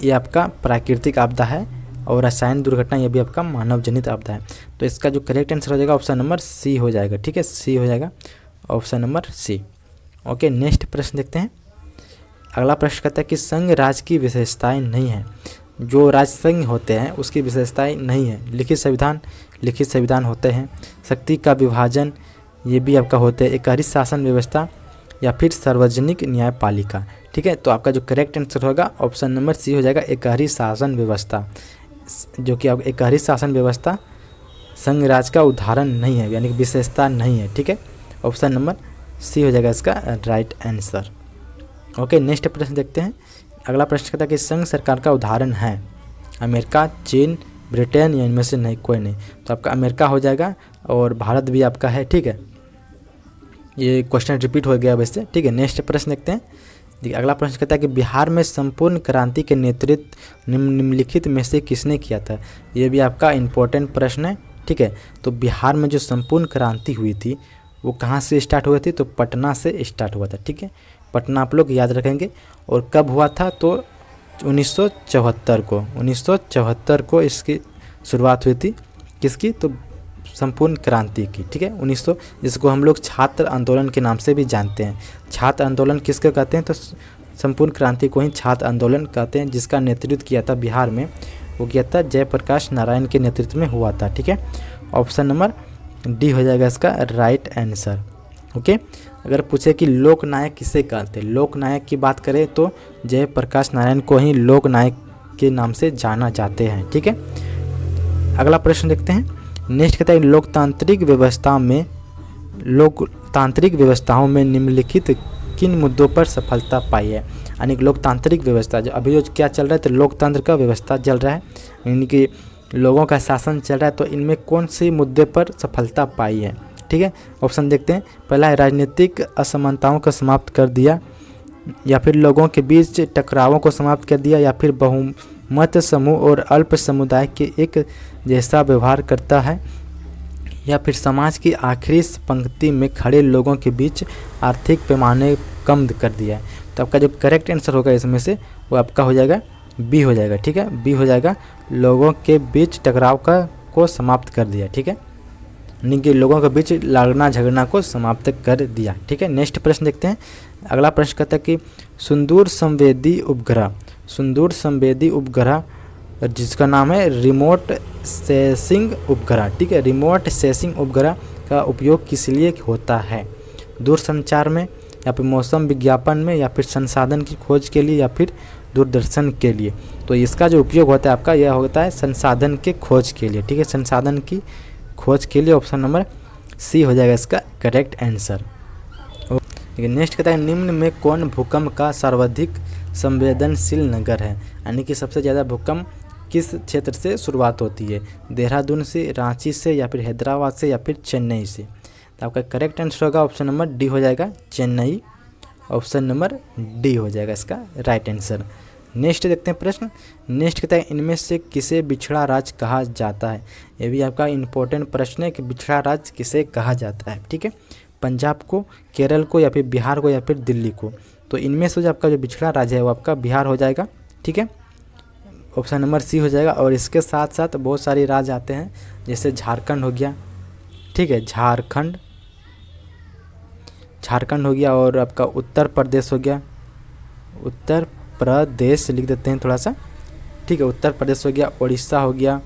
ये आपका प्राकृतिक आपदा है, और रसायन दुर्घटना ये भी आपका मानव जनित आपदा है। तो इसका जो करेक्ट आंसर हो जाएगा ऑप्शन नंबर सी हो जाएगा, ठीक है, सी हो जाएगा option number C, okay. Next प्रश्न देखते हैं। अगला प्रश्न कहता है कि संघ राज्य की विशेषताएं नहीं है। जो राज्य संघ होते हैं उसकी विशेषताएं नहीं है। लिखित संविधान होते हैं, शक्ति का विभाजन ये भी आपका होते हैं, एकीकृत शासन व्यवस्था, या फिर सार्वजनिक न्यायपालिका, ठीक है। तो आपका जो करेक्ट आंसर होगा ऑप्शन नंबर सी हो जाएगा, एकीकृत शासन व्यवस्था, जो कि आप एकीकृत शासन व्यवस्था संघ राज्य का उदाहरण नहीं है, यानी कि विशेषता नहीं है, ठीक है। ऑप्शन नंबर सी हो जाएगा इसका राइट आंसर, ओके। नेक्स्ट प्रश्न देखते हैं। अगला प्रश्न कहता है कि संघ सरकार का उदाहरण है अमेरिका, चीन, ब्रिटेन, या इनमें से नहीं कोई नहीं। तो आपका अमेरिका हो जाएगा, और भारत भी आपका है, ठीक है। ये क्वेश्चन रिपीट हो गया वैसे, ठीक है। नेक्स्ट प्रश्न देखते हैं। देखिए अगला प्रश्न कहता है कि बिहार में संपूर्ण क्रांति के नेतृत्व निम्नलिखित में से किसने किया था। ये भी आपका इम्पोर्टेंट प्रश्न है, ठीक है। तो बिहार में जो संपूर्ण क्रांति हुई थी वो कहाँ से स्टार्ट हुई थी, तो पटना से स्टार्ट हुआ था, ठीक है। पटना आप लोग याद रखेंगे। और कब हुआ था, तो 1974 को इसकी शुरुआत हुई थी किसकी, तो संपूर्ण क्रांति की, ठीक है 1900, जिसको हम लोग छात्र आंदोलन के नाम से भी जानते हैं। छात्र आंदोलन किसको कहते हैं, तो संपूर्ण क्रांति को ही छात्र आंदोलन कहते हैं, जिसका नेतृत्व किया था बिहार में, वो किया था जयप्रकाश नारायण के नेतृत्व में हुआ था, ठीक है। ऑप्शन नंबर डी हो जाएगा इसका राइट आंसर, ओके। अगर पूछे कि लोकनायक किसे कहते हैं, लोकनायक की बात करें तो जयप्रकाश नारायण को ही लोकनायक के नाम से जाना जाते हैं, ठीक है। अगला प्रश्न देखते हैं। नेक्स्ट कहता है लोकतांत्रिक व्यवस्थाओं में निम्नलिखित किन मुद्दों पर सफलता पाई है। यानी कि लोकतांत्रिक व्यवस्था जो अभी जो क्या चल रहा है, तो लोकतंत्र का व्यवस्था चल रहा है, यानी कि लोगों का शासन चल रहा है, तो इनमें कौन से मुद्दे पर सफलता पाई है, ठीक है। ऑप्शन देखते हैं। पहला है राजनीतिक असमानताओं को समाप्त कर दिया, या फिर लोगों के बीच टकरावों को समाप्त कर दिया, या फिर बहुमत समूह और अल्प समुदाय के एक जैसा व्यवहार करता है, या फिर समाज की आखिरी पंक्ति में खड़े लोगों के बीच आर्थिक पैमाने कम कर दिया है। तो आपका जो करेक्ट आंसर होगा इसमें से वो आपका हो जाएगा बी हो जाएगा, ठीक है। बी हो जाएगा, लोगों के बीच टकराव को समाप्त कर दिया, ठीक है, यानी कि लोगों के बीच लड़ना झगड़ना को समाप्त कर दिया, ठीक है। नेक्स्ट प्रश्न देखते हैं। अगला प्रश्न कहता है कि सुदूर संवेदी उपग्रह जिसका नाम है रिमोट सेंसिंग उपग्रह, ठीक है। रिमोट सेंसिंग उपग्रह का उपयोग किस लिए होता है, दूरसंचार में, या फिर मौसम विज्ञापन में, या फिर संसाधन की खोज के लिए, या फिर दूरदर्शन के लिए। तो इसका जो उपयोग होता है आपका यह होता है संसाधन के खोज के लिए, ठीक है, संसाधन की खोज के लिए। ऑप्शन नंबर सी हो जाएगा इसका करेक्ट आंसर। नेक्स्ट कहता है निम्न में कौन भूकंप का सर्वाधिक संवेदनशील नगर है, यानी कि सबसे ज़्यादा भूकंप किस क्षेत्र से शुरुआत होती है, देहरादून से, रांची से, या फिर हैदराबाद से, या फिर चेन्नई से। तो आपका करेक्ट आंसर होगा ऑप्शन नंबर डी हो जाएगा चेन्नई। ऑप्शन नंबर डी हो जाएगा इसका राइट आंसर। नेक्स्ट देखते हैं प्रश्न। नेक्स्ट कहता है इनमें से किसे बिछड़ा राज्य कहा जाता है। ये भी आपका इंपॉर्टेंट प्रश्न है कि बिछड़ा राज्य किसे कहा जाता है, ठीक है। पंजाब को, केरल को, या फिर बिहार को, या फिर दिल्ली को। तो इनमें से जो आपका जो बिछड़ा राज्य है वो आपका बिहार हो जाएगा, ठीक है। ऑप्शन नंबर सी हो जाएगा। और इसके साथ साथ बहुत सारे राज्य आते हैं, जैसे झारखंड हो गया, ठीक है, झारखंड हो गया, और आपका उत्तर प्रदेश हो गया, उत्तर प्रदेश लिख देते हैं थोड़ा सा, ठीक है, उत्तर प्रदेश हो गया, उड़ीसा हो गया,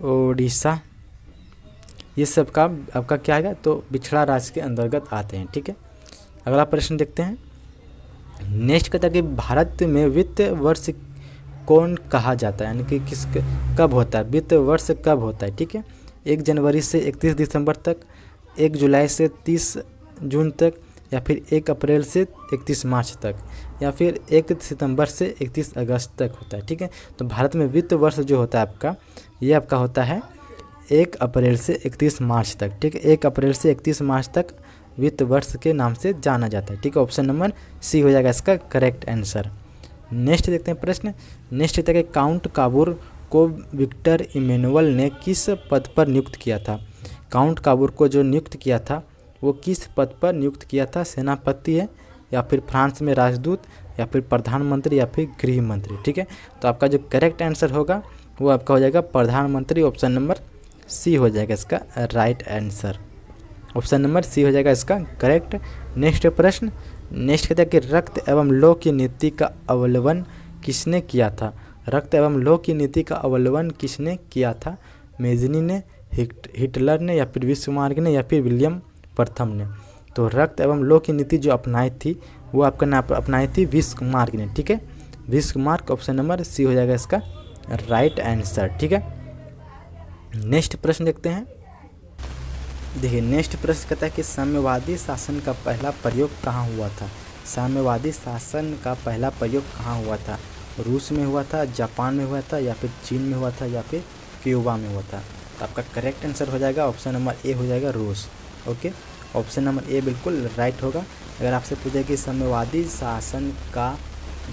उड़ीसा, ये सब का आपका क्या आएगा, तो बिछड़ा राज्य के अंतर्गत आते हैं, ठीक है। अगला प्रश्न देखते हैं। नेक्स्ट कहता है कि भारत में वित्त वर्ष कौन कहा जाता है, यानी कि कब होता है, वित्त वर्ष कब होता है, ठीक है। 1 जनवरी से 31 दिसंबर तक, 1 जुलाई से 30 जून तक, या फिर 1 अप्रैल से 31 मार्च तक, या फिर 1 सितंबर से 31 अगस्त तक होता है, ठीक है। तो भारत में वित्त वर्ष जो होता है आपका, ये आपका होता है 1 अप्रैल से 31 मार्च तक, ठीक है। 1 अप्रैल से 31 मार्च तक वित्त वर्ष के नाम से जाना जाता है, ठीक है। ऑप्शन नंबर सी हो जाएगा इसका करेक्ट आंसर। नेक्स्ट देखते हैं प्रश्न। नेक्स्ट कहता है कि काउंट काबूर को विक्टर इमैनुअल ने किस पद पर नियुक्त किया था। काउंट काबूर को जो नियुक्त किया था वो किस पद पर नियुक्त किया था, सेनापति है, या फिर फ्रांस में राजदूत, या फिर प्रधानमंत्री, या फिर गृह मंत्री, ठीक है। तो आपका जो करेक्ट आंसर होगा वो आपका हो जाएगा प्रधानमंत्री। ऑप्शन नंबर सी हो जाएगा इसका right answer. Option number C हो जाएगा इसका करेक्ट। नेक्स्ट प्रश्न। नेक्स्ट कहता है कि रक्त एवं लौह की नीति का अवलंबन किसने किया था। रक्त एवं लौह की नीति का अवलंबन किसने किया था, मेजनी ने, हिटलर ने, या फिर बिस्मार्क ने, या फिर विलियम प्रथम ने। तो रक्त एवं लौह की नीति जो अपनाई थी वो आपका नाम अपनाई थी बिस्मार्क ने, ठीक है, बिस्मार्क। ऑप्शन नंबर सी हो जाएगा इसका राइट आंसर, ठीक है। नेक्स्ट प्रश्न देखते हैं। देखिए नेक्स्ट प्रश्न कहता है कि साम्यवादी शासन का पहला प्रयोग कहाँ हुआ था। साम्यवादी शासन का पहला प्रयोग कहाँ हुआ था, रूस में हुआ था, जापान में हुआ था, या फिर चीन में हुआ था, या फिर क्यूबा में हुआ था। तो आपका करेक्ट आंसर हो जाएगा ऑप्शन नंबर ए हो जाएगा रूस, ओके। ऑप्शन नंबर ए बिल्कुल राइट होगा। अगर आपसे पूछे कि साम्यवादी शासन का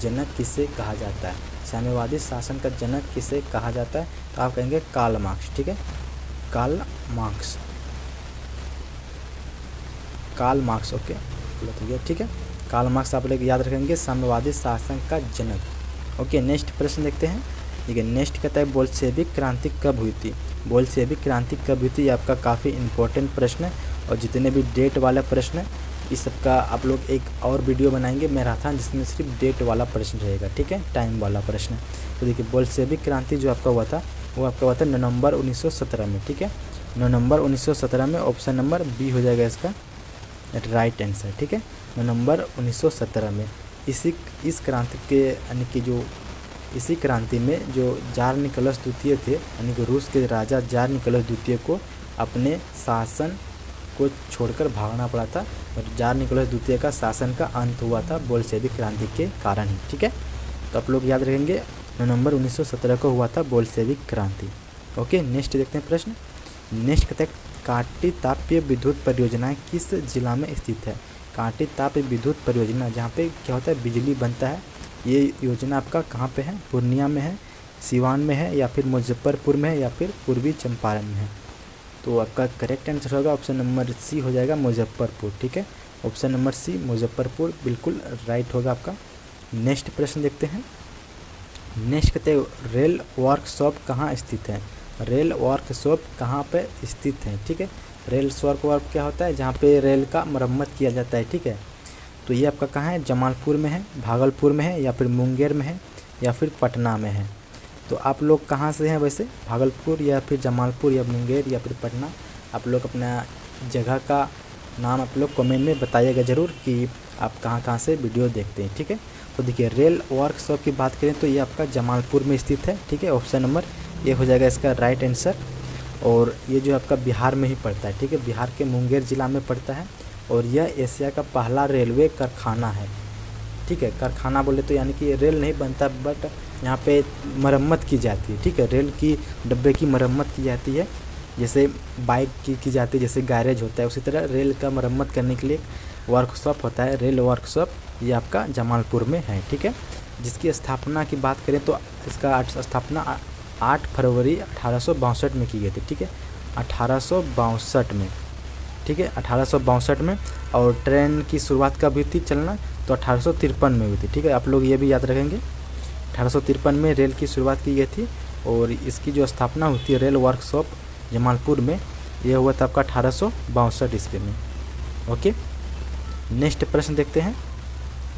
जनक किसे कहा जाता है, साम्यवादी शासन का जनक किसे कहा जाता है, तो आप कहेंगे कार्ल मार्क्स, ठीक है, Karl Marx, Karl Marx, okay गलत हो गया, ठीक है। कार्ल मार्क्स आप लोग याद रखेंगे साम्यवादी शासन का जनक, ओके। नेक्स्ट प्रश्न देखते हैं। ठीक है। नेक्स्ट कहता है बोल्शेविक क्रांति कब हुई थी। बोल्शेविक क्रांति कब हुई थी, ये आपका काफ़ी इंपॉर्टेंट प्रश्न है। और जितने भी डेट वाला प्रश्न है इस सब का आप लोग एक और वीडियो बनाएंगे मैराथन, जिसमें सिर्फ डेट वाला प्रश्न रहेगा, ठीक है, टाइम वाला प्रश्न। तो देखिए बोल्शेविक क्रांति जो आपका हुआ था वो आपका हुआ था नवंबर 1917 में, ठीक है, नवंबर 1917 में। ऑप्शन नंबर बी हो जाएगा इसका राइट आंसर, ठीक है, नवंबर 1917 में। इस क्रांति के यानी कि जो इसी क्रांति में जो जार निकोलस द्वितीय थे, यानी कि रूस के राजा जार निकोलस द्वितीय को अपने शासन को छोड़कर भागना पड़ा था, और जार निकोलस द्वितीय का शासन का अंत हुआ था बोल्शेविक क्रांति के कारण ही, ठीक है। तो आप लोग याद रखेंगे नवंबर 1917 को हुआ था बोल्शेविक क्रांति। ओके, नेक्स्ट देखते हैं प्रश्न। नेक्स्ट कहते हैं कांटी तापीय विद्युत परियोजना किस जिला में स्थित है। कांटी ताप विद्युत परियोजना, जहाँ पे क्या होता है बिजली बनता है, ये योजना आपका कहाँ पे है, पूर्णिया में है, सिवान में है, या फिर मुजफ्फरपुर में है, या फिर पूर्वी चंपारण में है। तो आपका करेक्ट आंसर होगा ऑप्शन नंबर सी हो जाएगा मुजफ्फरपुर, ठीक है, ऑप्शन नंबर सी मुजफ्फरपुर बिल्कुल राइट होगा आपका। नेक्स्ट प्रश्न देखते हैं। नेक्स्ट कहते हैं रेल वर्कशॉप कहाँ स्थित है। रेल वर्कशॉप कहाँ पे स्थित है, ठीक है। रेल वर्क क्या होता है, जहाँ पे रेल का मरम्मत किया जाता है, ठीक है। तो ये आपका कहाँ है, जमालपुर में है, भागलपुर में है, या फिर मुंगेर में है, या फिर पटना में है। तो आप लोग कहाँ से हैं वैसे, भागलपुर या फिर जमालपुर या मुंगेर या फिर पटना, आप लोग अपना जगह का नाम आप लोग कमेंट में बताइएगा ज़रूर कि आप कहाँ से वीडियो देखते हैं, ठीक है। तो देखिए रेल वर्कशॉप की बात करें तो ये आपका जमालपुर में स्थित है, ठीक है, ऑप्शन नंबर ए हो जाएगा इसका राइट आंसर। और ये जो आपका बिहार में ही पड़ता है, ठीक है, बिहार के मुंगेर ज़िला में पड़ता है। और यह एशिया का पहला रेलवे कारखाना है, ठीक है। कारखाना बोले तो यानी कि रेल नहीं बनता, बट यहाँ पे मरम्मत की जाती है, ठीक है, रेल की डब्बे की मरम्मत की जाती है, जैसे बाइक की जाती है, जैसे गैरेज होता है, उसी तरह रेल का मरम्मत करने के लिए वर्कशॉप होता है, रेल वर्कशॉप। ये आपका जमालपुर में है, ठीक है। जिसकी स्थापना की बात करें तो इसका स्थापना 8 फरवरी 1862 में की गई थी, ठीक है, 1862 में, ठीक है, 1862 में। और ट्रेन की शुरुआत कब हुई थी चलना, तो 1853 में हुई थी, ठीक है। आप लोग ये भी याद रखेंगे 1853 में रेल की शुरुआत की गई थी। और इसकी जो स्थापना होती है रेल वर्कशॉप जमालपुर में, यह हुआ था आपका 1862 ईस्वी में। ओके, नेक्स्ट प्रश्न देखते हैं।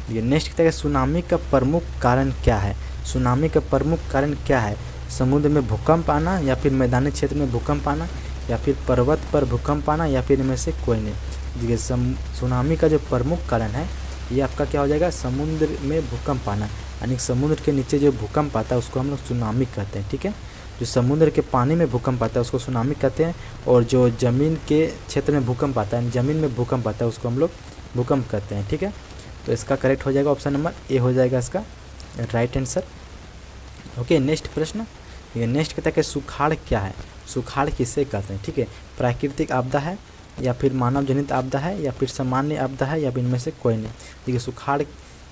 ये नेक्स्ट कहता है सुनामी का प्रमुख कारण क्या है। सुनामी का प्रमुख कारण क्या है, समुद्र में भूकंप आना, या फिर मैदानी क्षेत्र में भूकंप आना, या फिर पर्वत पर भूकंप आना, या फिर इनमें से कोई नहीं। देखिए सुनामी का जो प्रमुख कारण है ये आपका क्या हो जाएगा, समुद्र में भूकंप आना, यानी समुद्र के नीचे जो भूकंप आता है उसको हम लोग सुनामी कहते हैं, ठीक है। जो समुद्र के पानी में भूकंप आता है उसको सुनामी कहते हैं। और जो ज़मीन के क्षेत्र में भूकंप आता है, ज़मीन में भूकंप आता है, उसको हम लोग भूकंप कहते हैं, ठीक है। तो इसका करेक्ट हो जाएगा ऑप्शन नंबर ए हो जाएगा इसका राइट आंसर। ओके, नेक्स्ट प्रश्न। ये नेक्स्ट कहता है कि सुखाड़ क्या है। सुखाड़ किसे कहते हैं, ठीक है, प्राकृतिक आपदा है, या फिर मानव जनित आपदा है, या फिर सामान्य आपदा है, या फिर इनमें से कोई नहीं। देखिए सुखाड़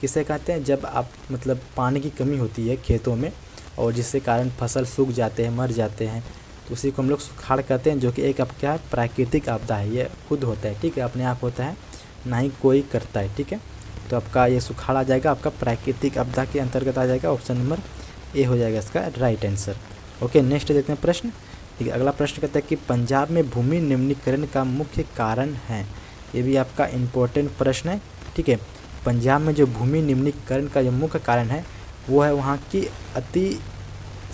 किसे कहते हैं, जब आप मतलब पानी की कमी होती है खेतों में और जिससे कारण फसल सूख जाते हैं, मर जाते हैं, तो उसी को हम लोग सुखाड़ कहते हैं, जो कि एक क्या है प्राकृतिक आपदा है, ये खुद होता है, ठीक है, अपने आप होता है, ना ही कोई करता है, ठीक है। तो आपका ये सुखाड़ आ जाएगा आपका प्राकृतिक आपदा के अंतर्गत आ जाएगा, ऑप्शन नंबर ए हो जाएगा इसका राइट आंसर। ओके, नेक्स्ट देखते हैं प्रश्न। ठीक है, अगला प्रश्न कहता है कि पंजाब में भूमि निम्नीकरण का मुख्य कारण है। ये भी आपका इम्पोर्टेंट प्रश्न है, ठीक है। पंजाब में जो भूमि निम्नीकरण का जो मुख्य कारण है वो है वहाँ की अति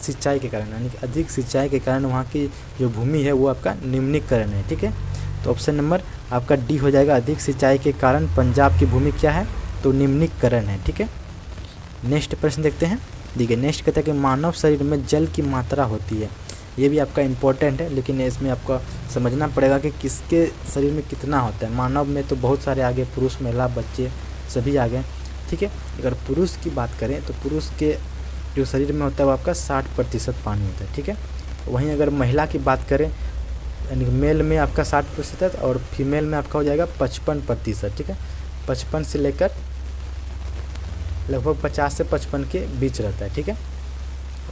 सिंचाई के कारण, यानी कि अधिक सिंचाई के कारण वहाँ की जो भूमि है वो आपका निम्नीकरण है, ठीक है। तो ऑप्शन नंबर आपका डी हो जाएगा, अधिक सिंचाई के कारण पंजाब की भूमि क्या है, तो निम्नीकरण है, ठीक है। नेक्स्ट प्रश्न देखते हैं। देखिए नेक्स्ट कहता है कि मानव शरीर में जल की मात्रा होती है। ये भी आपका इम्पोर्टेंट है, लेकिन इसमें आपको समझना पड़ेगा कि किसके शरीर में कितना होता है। मानव में तो बहुत सारे आगे, पुरुष, महिला, बच्चे सभी आ गए, ठीक है। अगर पुरुष की बात करें तो पुरुष के जो शरीर में होता है वो आपका 60% पानी होता है, ठीक है। वहीं अगर महिला की बात करें, यानी मेल में आपका 60% और फीमेल में आपका हो जाएगा 55%, ठीक है। 55 से लेकर लगभग 50 से 55 के बीच रहता है, ठीक है।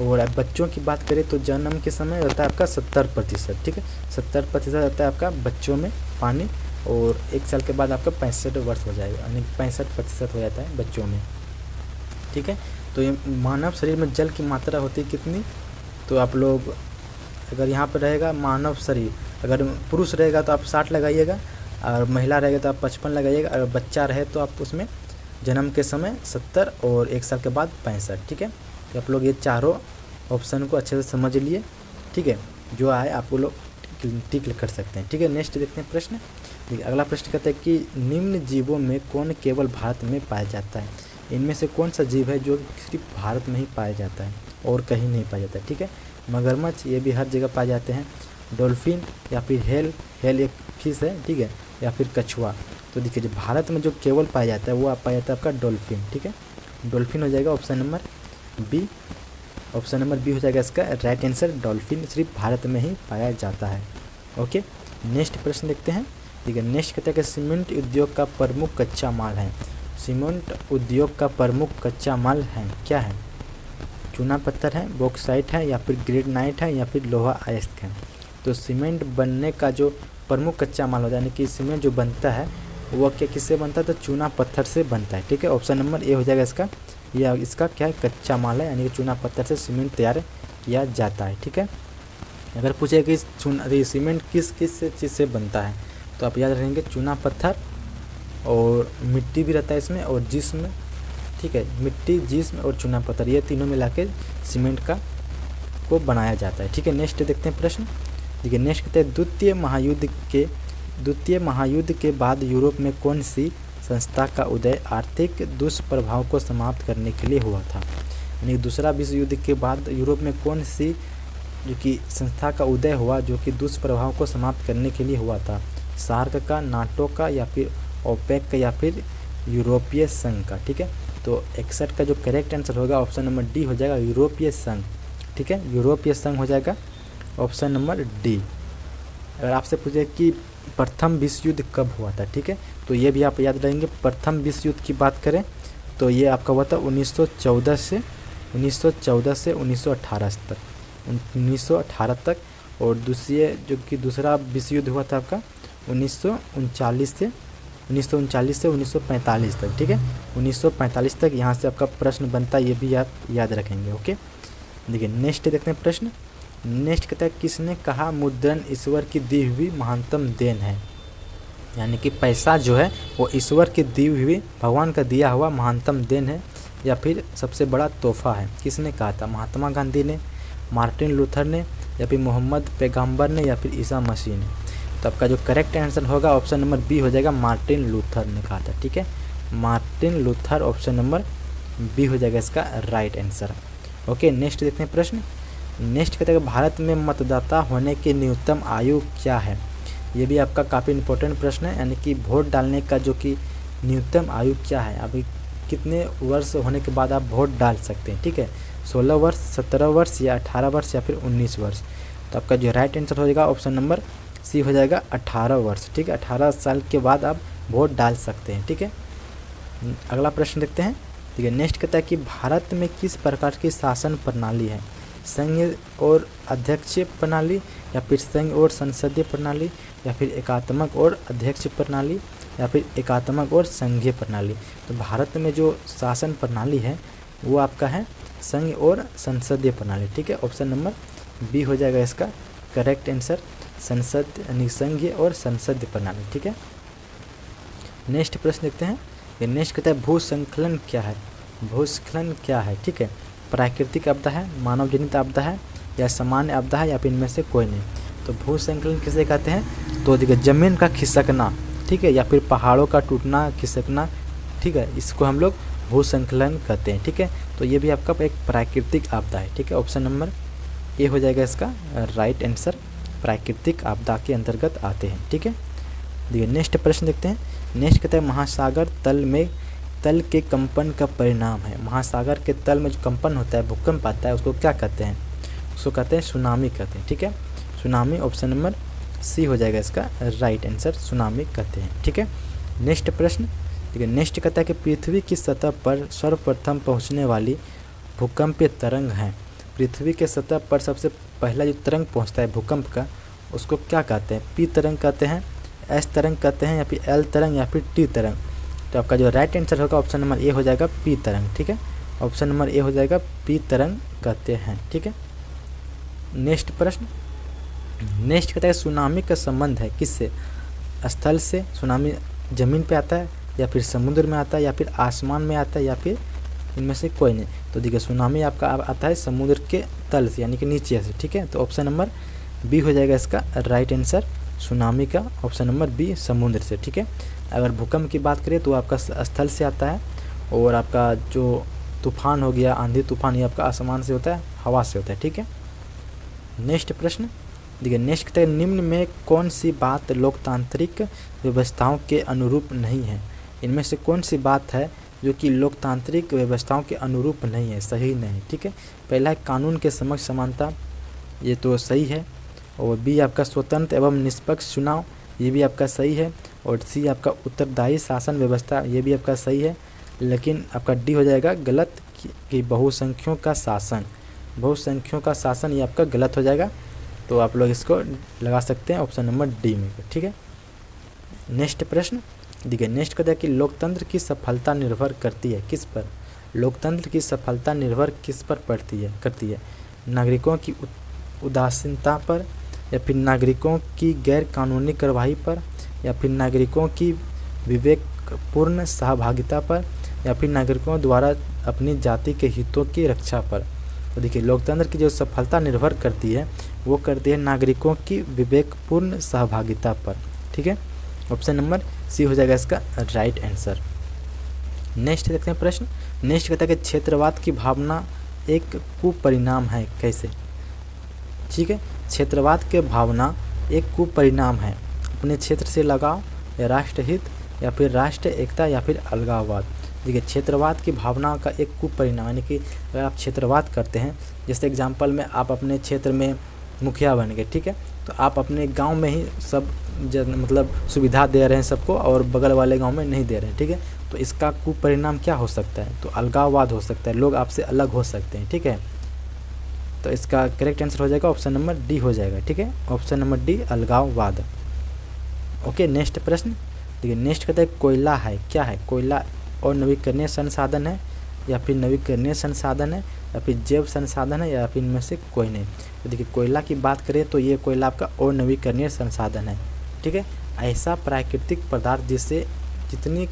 और अब बच्चों की बात करें तो जन्म के समय रहता है आपका 70%, ठीक है। 70% रहता है आपका बच्चों में पानी, और 1 साल के बाद आपका 65 वर्ष हो जाएगा, यानी 65% हो जाता है बच्चों में, ठीक है। तो ये मानव शरीर में जल की मात्रा होती है कितनी, तो आप लोग अगर यहाँ पर रहेगा मानव शरीर, अगर पुरुष रहेगा तो आप 60 लगाइएगा, और महिला रहेगा तो आप 55 लगाइएगा, अगर बच्चा रहे तो आप उसमें जन्म के समय 70 और 1 साल के बाद 65। ठीक है, तो आप लोग ये चारों ऑप्शन को अच्छे से समझ लिए। ठीक है, जो आए आप लोग टिक कर सकते हैं। ठीक है, नेक्स्ट देखते हैं प्रश्न। देखिए अगला प्रश्न कहता है कि निम्न जीवों में कौन केवल भारत में पाया जाता है। इनमें से कौन सा जीव है जो सिर्फ भारत में ही पाया जाता है और कहीं नहीं पाया जाता है। ठीक है, मगरमच्छ, ये भी हर जगह पाए जाते हैं। डॉल्फिन या फिर हेल एक फिश है। ठीक है, या फिर कछुआ। तो देखिए जो भारत में जो केवल पाया जाता है वो आप पाया जाता है आपका डॉल्फिन। ठीक है, डॉल्फिन हो जाएगा option number B. Option number B हो जाएगा इसका राइट आंसर। डॉल्फिन सिर्फ भारत में ही पाया जाता है। ओके, नेक्स्ट प्रश्न देखते हैं। ठीक है, नेक्स्ट कहते हैं कि सीमेंट उद्योग का प्रमुख कच्चा माल है। सीमेंट उद्योग का प्रमुख कच्चा माल है क्या है। चूना पत्थर है, बॉक्साइट है, या फिर ग्रेनाइट है, या फिर लोहा अयस्क है। तो सीमेंट बनने का जो प्रमुख कच्चा माल होता है, यानी कि सीमेंट जो बनता है वो क्या किससे बनता है, तो चूना पत्थर से बनता है। ठीक है, ऑप्शन नंबर ए हो जाएगा इसका। यह इसका क्या है, कच्चा माल है, यानी कि चूना पत्थर से सीमेंट तैयार किया जाता है। ठीक है, अगर पूछे कि सीमेंट किस किस चीज़ से बनता है, तो आप याद रखेंगे चूना पत्थर और मिट्टी भी रहता है इसमें, और जिस्म। ठीक है, मिट्टी, जिस्म और चूना पत्थर, ये तीनों मिला के सीमेंट का को बनाया जाता है। ठीक है, नेक्स्ट देखते हैं प्रश्न। देखिए नेक्स्ट कहते हैं द्वितीय महायुद्ध के बाद यूरोप में कौन सी संस्था का उदय आर्थिक दुष्प्रभाव को समाप्त करने के लिए हुआ था। यानी दूसरा विश्व युद्ध के बाद यूरोप में कौन सी जो कि संस्था का उदय हुआ जो कि दुष्प्रभाव को समाप्त करने के लिए हुआ था। सार्क का, नाटो का, या फिर ओपेक का, या फिर यूरोपीय संघ का। ठीक है, तो 61 का जो करेक्ट आंसर होगा ऑप्शन नंबर डी हो जाएगा, यूरोपीय संघ। ठीक है, यूरोपीय संघ हो जाएगा ऑप्शन नंबर डी। अगर आपसे पूछे कि प्रथम विश्व युद्ध कब हुआ था, ठीक है, तो ये भी आप याद रखेंगे। प्रथम विश्व युद्ध की बात करें तो ये आपका हुआ था 1914 से 1918 तक, 1918 तक। और दूसरा विश्व युद्ध हुआ था आपका 1939 से 1945 तक। ठीक है, 1945 तक यहाँ से आपका प्रश्न बनता है, ये भी आप याद रखेंगे। ओके, देखिए नेक्स्ट देखते हैं प्रश्न। नेक्स्ट कहता है किसने कहा मुद्रण ईश्वर की दी हुई महानतम देन है। यानी कि पैसा जो है वो ईश्वर की दी हुई, भगवान का दिया हुआ महानतम देन है या फिर सबसे बड़ा तोहफा है। किसने कहा था, महात्मा गांधी ने, मार्टिन लूथर ने, या फिर मोहम्मद पैगंबर ने, या फिर ईसा मसीह ने। तो आपका जो करेक्ट आंसर होगा ऑप्शन नंबर बी हो जाएगा, मार्टिन लूथर ने कहा था। ठीक है, Martin Luther option number B हो जाएगा इसका राइट आंसर। ओके, नेक्स्ट देखते हैं प्रश्न। नेक्स्ट कहते हैं कि भारत में मतदाता होने की न्यूनतम आयु क्या है। ये भी आपका काफ़ी इंपॉर्टेंट प्रश्न है, यानी कि वोट डालने का जो कि न्यूनतम आयु क्या है, अभी कितने वर्ष होने के बाद आप वोट डाल सकते हैं। ठीक है, 16 वर्ष, 17 वर्ष, या 18 वर्ष, या फिर 19 वर्ष। तो आपका जो राइट आंसर हो जाएगा ऑप्शन नंबर सी हो जाएगा 18 वर्ष। ठीक है, 18 साल के बाद आप वोट डाल सकते हैं। ठीक है, अगला प्रश्न देखते हैं। ठीक है, नेक्स्ट कहता है कि भारत में किस प्रकार की शासन प्रणाली है। संघ और अध्यक्षीय प्रणाली, या फिर संघ और संसदीय प्रणाली, या फिर एकात्मक और अध्यक्ष प्रणाली, या फिर एकात्मक और संघीय प्रणाली। तो भारत में जो शासन प्रणाली है वो आपका है संघ और संसदीय प्रणाली। ठीक है, ऑप्शन नंबर बी हो जाएगा इसका करेक्ट आंसर, संसद यानी संघीय और संसदीय प्रणाली। ठीक है, नेक्स्ट प्रश्न देखते हैं। ये नेक्स्ट कहता है भूस्खलन क्या है। भूस्खलन क्या है, ठीक है, प्राकृतिक आपदा है, मानव जनित आपदा है, या सामान्य आपदा है, या फिर इनमें से कोई नहीं। तो भूस्खलन किसे कहते हैं, तो देखिए ज़मीन का खिसकना, ठीक है, या फिर पहाड़ों का टूटना खिसकना, ठीक है, इसको हम लोग भूस्खलन कहते हैं। ठीक है, तो ये भी आपका एक प्राकृतिक आपदा है। ठीक है, ऑप्शन नंबर ए हो जाएगा इसका राइट आंसर, प्राकृतिक आपदा के अंतर्गत आते हैं। ठीक है, देखिए नेक्स्ट प्रश्न देखते हैं। नेक्स्ट कहते हैं महासागर तल के कंपन का परिणाम है। महासागर के तल में जो कंपन होता है, भूकंप आता है, उसको क्या कहते हैं, उसको कहते हैं सुनामी कहते हैं। ठीक है, सुनामी ऑप्शन नंबर सी हो जाएगा इसका राइट आंसर, सुनामी कहते हैं। ठीक है, नेक्स्ट प्रश्न। ठीक है, नेक्स्ट कहता है कि पृथ्वी की सतह पर सर्वप्रथम पहुंचने वाली भूकंपीय तरंग है। पृथ्वी के सतह पर सबसे पहला जो तरंग पहुंचता है भूकंप का, उसको क्या कहते हैं, पी तरंग कहते हैं, एस तरंग कहते हैं, या फिर एल तरंग, या फिर टी तरंग। तो आपका जो राइट आंसर होगा ऑप्शन नंबर ए हो जाएगा पी तरंग। ठीक है, ऑप्शन नंबर ए हो जाएगा, पी तरंग कहते हैं। ठीक है, नेक्स्ट प्रश्न, नेक्स्ट कहता है सुनामी का संबंध है किससे? स्थल से, सुनामी ज़मीन पे आता है या फिर समुद्र में आता है या फिर आसमान में आता है या फिर इनमें से कोई नहीं। तो देखिए सुनामी आपका आता है समुद्र के तल से यानी कि नीचे से। ठीक है, तो ऑप्शन नंबर बी हो जाएगा इसका राइट आंसर, सुनामी का ऑप्शन नंबर बी समुद्र से। ठीक है, अगर भूकंप की बात करें तो आपका स्थल से आता है, और आपका जो तूफान हो गया, आंधी तूफान, ये आपका आसमान से होता है, हवा से होता है। ठीक है, नेक्स्ट प्रश्न देखिए, नेक्स्ट कहते हैं निम्न में कौन सी बात लोकतांत्रिक व्यवस्थाओं के अनुरूप नहीं है? इनमें से कौन सी बात है जो कि लोकतांत्रिक व्यवस्थाओं के अनुरूप नहीं है, सही नहीं? ठीक है, पहला है कानून के समक्ष समानता, ये तो सही है। और बी आपका स्वतंत्र एवं निष्पक्ष चुनाव, ये भी आपका सही है। और सी आपका उत्तरदायी शासन व्यवस्था, ये भी आपका सही है। लेकिन आपका डी हो जाएगा गलत कि बहुसंख्यों का शासन, बहुसंख्यों का शासन ये आपका गलत हो जाएगा। तो आप लोग इसको लगा सकते हैं ऑप्शन नंबर डी में। ठीक है, नेक्स्ट प्रश्न देखिए, नेक्स्ट कहता है कि लोकतंत्र की सफलता निर्भर करती है किस पर? लोकतंत्र की सफलता निर्भर किस पर करती है? नागरिकों की उदासीनता पर, या फिर नागरिकों की गैर कानूनी कार्रवाई पर, या फिर नागरिकों की विवेकपूर्ण सहभागिता पर, या फिर नागरिकों द्वारा अपनी जाति के हितों की रक्षा पर। तो देखिए लोकतंत्र की जो सफलता निर्भर करती है वो करती है नागरिकों की विवेकपूर्ण सहभागिता पर। ठीक है, ऑप्शन नंबर सी हो जाएगा इसका राइट आंसर। नेक्स्ट देखते हैं प्रश्न, नेक्स्ट कहता है कि क्षेत्रवाद की भावना एक कुपरिणाम है कैसे? ठीक है, क्षेत्रवाद के भावना एक कुपरिणाम है, अपने क्षेत्र से लगाव या राष्ट्रहित या फिर राष्ट्र एकता या फिर अलगाववाद। देखिए क्षेत्रवाद की भावना का एक कुपरिणाम यानी कि अगर आप क्षेत्रवाद करते हैं, जैसे एग्जांपल में आप अपने क्षेत्र में मुखिया बन गए, ठीक है, तो आप अपने गांव में ही सब मतलब सुविधा दे रहे हैं सबको और बगल वाले गांव में नहीं दे रहे हैं। ठीक है, तो इसका कुपरिणाम क्या हो सकता है? तो अलगाववाद हो सकता है, लोग आपसे अलग हो सकते हैं। ठीक है, तो इसका करेक्ट आंसर हो जाएगा ऑप्शन नंबर डी हो जाएगा। ठीक है, ऑप्शन नंबर डी अलगाववाद। ओके, नेक्स्ट प्रश्न देखिए, नेक्स्ट कहता है कोयला है क्या है? कोयला और नवीकरणीय संसाधन है या फिर नवीकरणीय संसाधन है या फिर जैव संसाधन है या फिर इनमें से कोई नहीं। तो देखिए कोयला की बात करें तो ये कोयला आपका और नवीकरणीय संसाधन है। ठीक है, ऐसा प्राकृतिक पदार्थ जिससे जितनी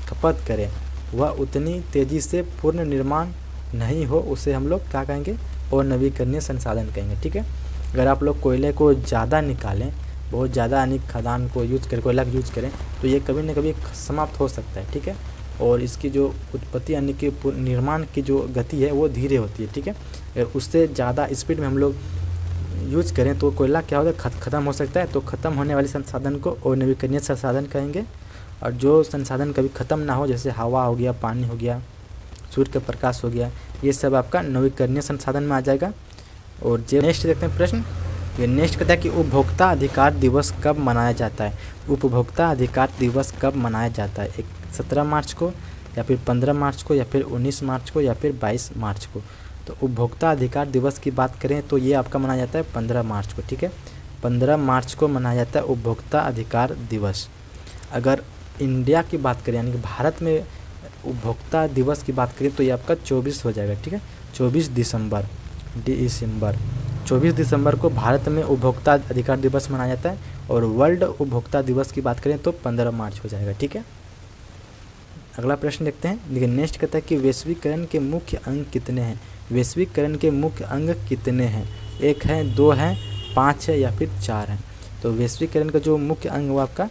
खपत करें वह उतनी तेज़ी से पूर्ण निर्माण नहीं हो, उसे हम लोग क्या कहेंगे? और नवीकरणीय संसाधन कहेंगे। ठीक है, अगर आप लोग कोयले को ज़्यादा निकालें, बहुत ज़्यादा यानी खदान को यूज करें, कोयला को यूज करें, तो ये कभी ना कभी समाप्त हो सकता है। ठीक है, और इसकी जो उत्पत्ति यानी कि निर्माण की जो गति है वो धीरे होती है। ठीक है, अगर उससे ज़्यादा स्पीड में हम लोग यूज करें तो कोयला क्या होता है? ख़त्म हो सकता है। तो ख़त्म होने वाले संसाधन को और नवीकरणीय संसाधन कहेंगे, और जो संसाधन कभी ख़त्म ना हो, जैसे हवा हो गया, पानी हो गया, सूर्य का प्रकाश हो गया, ये सब आपका नवीकरणीय संसाधन में आ जाएगा। और जो नेक्स्ट देखते हैं प्रश्न, ये नेक्स्ट कहता है कि उपभोक्ता अधिकार दिवस कब मनाया जाता है? उपभोक्ता अधिकार दिवस कब मनाया जाता है? 17 मार्च को या फिर 15 मार्च को या फिर 19 मार्च को या फिर 22 मार्च को। तो उपभोक्ता अधिकार दिवस की बात करें तो ये आपका मनाया जाता है 15 मार्च को। ठीक है, 15 मार्च को मनाया जाता है उपभोक्ता अधिकार दिवस। अगर इंडिया की बात करें यानी कि भारत में उपभोक्ता दिवस की बात करें तो ये आपका 24 हो जाएगा। ठीक है, 24 दिसंबर 24 दिसंबर को भारत में उपभोक्ता अधिकार दिवस मनाया जाता है, और वर्ल्ड उपभोक्ता दिवस की बात करें तो 15 मार्च हो जाएगा। ठीक है, अगला प्रश्न देखते हैं। देखिए नेक्स्ट कहता है कि वैश्वीकरण के मुख्य अंग कितने हैं? वैश्वीकरण के मुख्य अंग कितने हैं? 1 है, 2 है, 5 है या फिर 4 है? तो वैश्वीकरण का जो मुख्य अंग वो आपका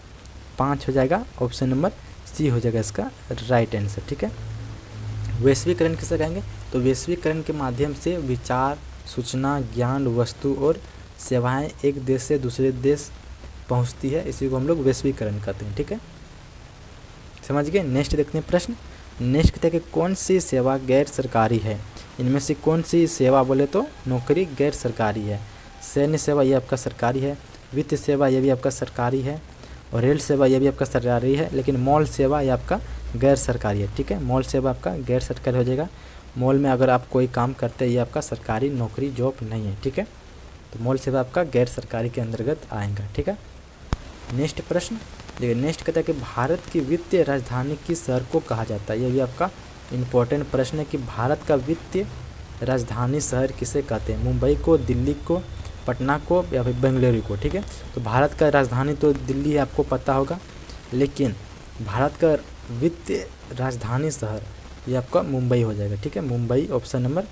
5 हो जाएगा, ऑप्शन नंबर सी हो जाएगा इसका राइट आंसर। ठीक है, वैश्वीकरण किसे कहेंगे? तो वैश्वीकरण के माध्यम से विचार, सूचना, ज्ञान, वस्तु और सेवाएं एक देश से दूसरे देश पहुंचती है, इसी को हम लोग वैश्वीकरण कहते हैं। ठीक है, समझ गए। नेक्स्ट देखते हैं प्रश्न। नेक्स्ट कहते हैं कि कौन सी सेवा गैर सरकारी है? इनमें से कौन सी सेवा बोले तो नौकरी गैर सरकारी है। सैन्य सेवा ये आपका सरकारी है, वित्त सेवा ये भी आपका सरकारी है, और रेल सेवा ये भी आपका सरकारी है, लेकिन मॉल सेवा ये आपका गैर सरकारी है। ठीक है, मॉल सेवा आपका गैर सरकारी हो जाएगा। मॉल में अगर आप कोई काम करते हैं ये आपका सरकारी नौकरी जॉब नहीं है। ठीक है, तो मॉल सेवा आपका गैर सरकारी के अंतर्गत आएगा। ठीक है, नेक्स्ट प्रश्न देखिए, नेक्स्ट कहता है कि भारत की वित्तीय राजधानी किस शहर को कहा जाता है? ये भी आपका इम्पोर्टेंट प्रश्न है कि भारत का वित्तीय राजधानी शहर किसे कहते हैं? मुंबई को, दिल्ली को, पटना को या फिर बेंगलुरु को। ठीक है, तो भारत का राजधानी तो दिल्ली है, आपको पता होगा, लेकिन भारत का वित्तीय राजधानी शहर ये आपका मुंबई हो जाएगा। ठीक है, मुंबई ऑप्शन नंबर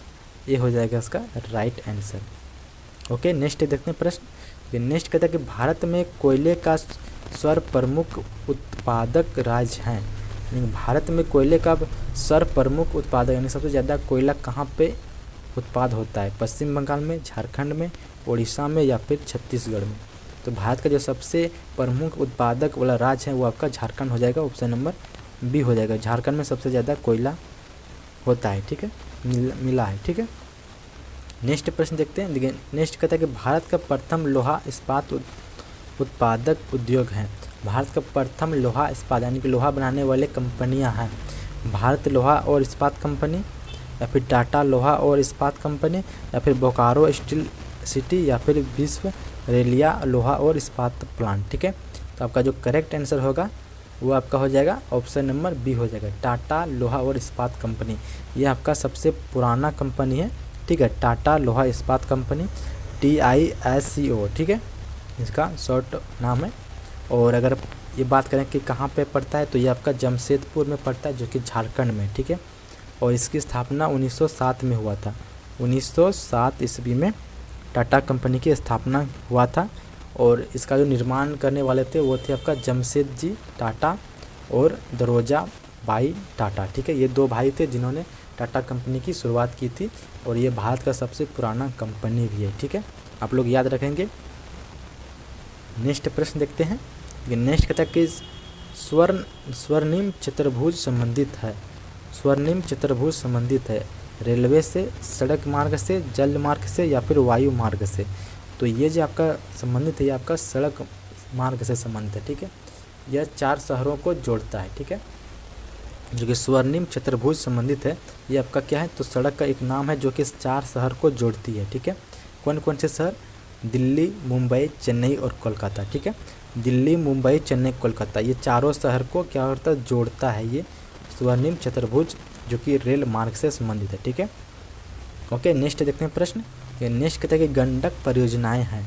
ए हो जाएगा इसका राइट आंसर। ओके, नेक्स्ट देखते हैं प्रश्न। नेक्स्ट कहता है कि भारत में कोयले का सर्वप्रमुख उत्पादक राज्य है। यानी भारत में कोयले का सर्वप्रमुख उत्पादक यानी सबसे ज़्यादा कोयला कहाँ पे उत्पाद होता है? पश्चिम बंगाल में, झारखंड में, उड़ीसा में या फिर छत्तीसगढ़ में? तो भारत का जो सबसे प्रमुख उत्पादक वाला राज्य है वो आपका झारखंड हो जाएगा, ऑप्शन नंबर बी हो जाएगा। झारखंड में सबसे ज़्यादा कोयला होता है। ठीक है, मिला है। ठीक है, नेक्स्ट प्रश्न देखते हैं। देखिए नेक्स्ट कहता है कि भारत का प्रथम लोहा इस्पात उत्पादक उद्योग है। भारत का प्रथम लोहा इस्पात यानी कि लोहा बनाने वाले कंपनियां हैं। भारत लोहा और इस्पात कंपनी या फिर टाटा लोहा और इस्पात कंपनी या फिर बोकारो स्टील सिटी या फिर विश्व रेलिया लोहा और इस्पात प्लांट। ठीक है, तो आपका जो करेक्ट आंसर होगा वो आपका हो जाएगा ऑप्शन नंबर बी हो जाएगा, टाटा लोहा और इस्पात कंपनी। ये आपका सबसे पुराना कंपनी है। ठीक है, टाटा लोहा इस्पात कंपनी, TISCO। ठीक है, इसका शॉर्ट नाम है। और अगर ये बात करें कि कहाँ पे पड़ता है तो ये आपका जमशेदपुर में पड़ता है, जो कि झारखंड में। ठीक है, और इसकी स्थापना 1907 में हुआ था। 1907 ईस्वी में टाटा कंपनी की स्थापना हुआ था और इसका जो निर्माण करने वाले थे वो थे आपका जमशेद जी टाटा और दरोजा भाई टाटा। ठीक है, ये दो भाई थे जिन्होंने टाटा कंपनी की शुरुआत की थी और ये भारत का सबसे पुराना कंपनी भी है। ठीक है, आप लोग याद रखेंगे। नेक्स्ट प्रश्न देखते हैं। नेक्स्ट कहता है कि स्वर्णिम चतुर्भुज संबंधित है। स्वर्णिम चतुर्भुज संबंधित है रेलवे से, सड़क मार्ग से, जल मार्ग से या फिर वायु मार्ग से? तो ये जो आपका संबंधित है ये आपका सड़क मार्ग से संबंधित है। ठीक है, यह 4 शहरों को जोड़ता है। ठीक है, जो कि स्वर्णिम चतुर्भुज संबंधित है ये आपका क्या है? तो सड़क का एक नाम है जो कि 4 शहर को जोड़ती है। ठीक है, कौन कौन से शहर? दिल्ली, मुंबई, चेन्नई और कोलकाता। ठीक है, दिल्ली, मुंबई, चेन्नई, कोलकाता, ये चारों शहर को क्या करता है? जोड़ता है ये स्वर्णिम चतुर्भुज, जो कि रेल मार्ग से संबंधित है। ठीक है, ओके, नेक्स्ट देखते हैं प्रश्न। नेक्स्ट कहता है कि गंडक परियोजनाएं हैं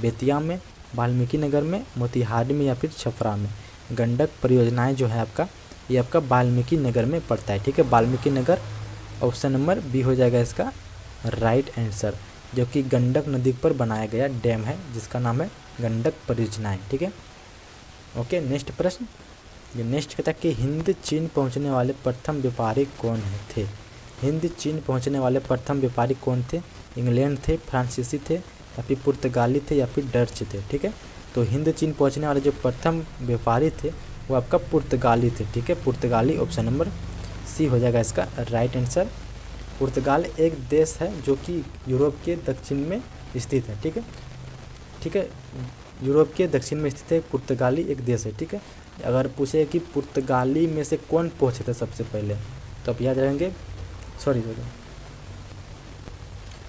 बेतिया में, वाल्मीकि नगर में, मोतिहारी में या फिर छपरा में? गंडक परियोजनाएं जो है आपका ये आपका वाल्मीकि नगर में पड़ता है। ठीक है, Valmiki Nagar option number B हो जाएगा इसका राइट आंसर, जो कि गंडक नदी पर बनाया गया डैम है जिसका नाम है गंडक परियोजनाएं। ठीक है, ओके, नेक्स्ट प्रश्न। ये नेक्स्ट कहता है कि हिंद चीन पहुंचने वाले प्रथम व्यापारी कौन थे? हिंद चीन पहुंचने वाले प्रथम व्यापारी कौन थे? इंग्लैंड थे, फ्रांसीसी थे या फिर पुर्तगाली थे या फिर डच थे? ठीक है, तो हिंद चीन पहुंचने वाले जो प्रथम व्यापारी थे वो आपका पुर्तगाली थे। ठीक है, पुर्तगाली ऑप्शन नंबर सी हो जाएगा इसका राइट आंसर। पुर्तगाल एक देश है जो कि यूरोप के दक्षिण में स्थित है। ठीक है, ठीक है, यूरोप के दक्षिण में स्थित है पुर्तगाली एक देश है। ठीक है, अगर पूछे कि पुर्तगाली में से कौन पहुंचे थे सबसे पहले तो आप याद रहेंगे, सॉरी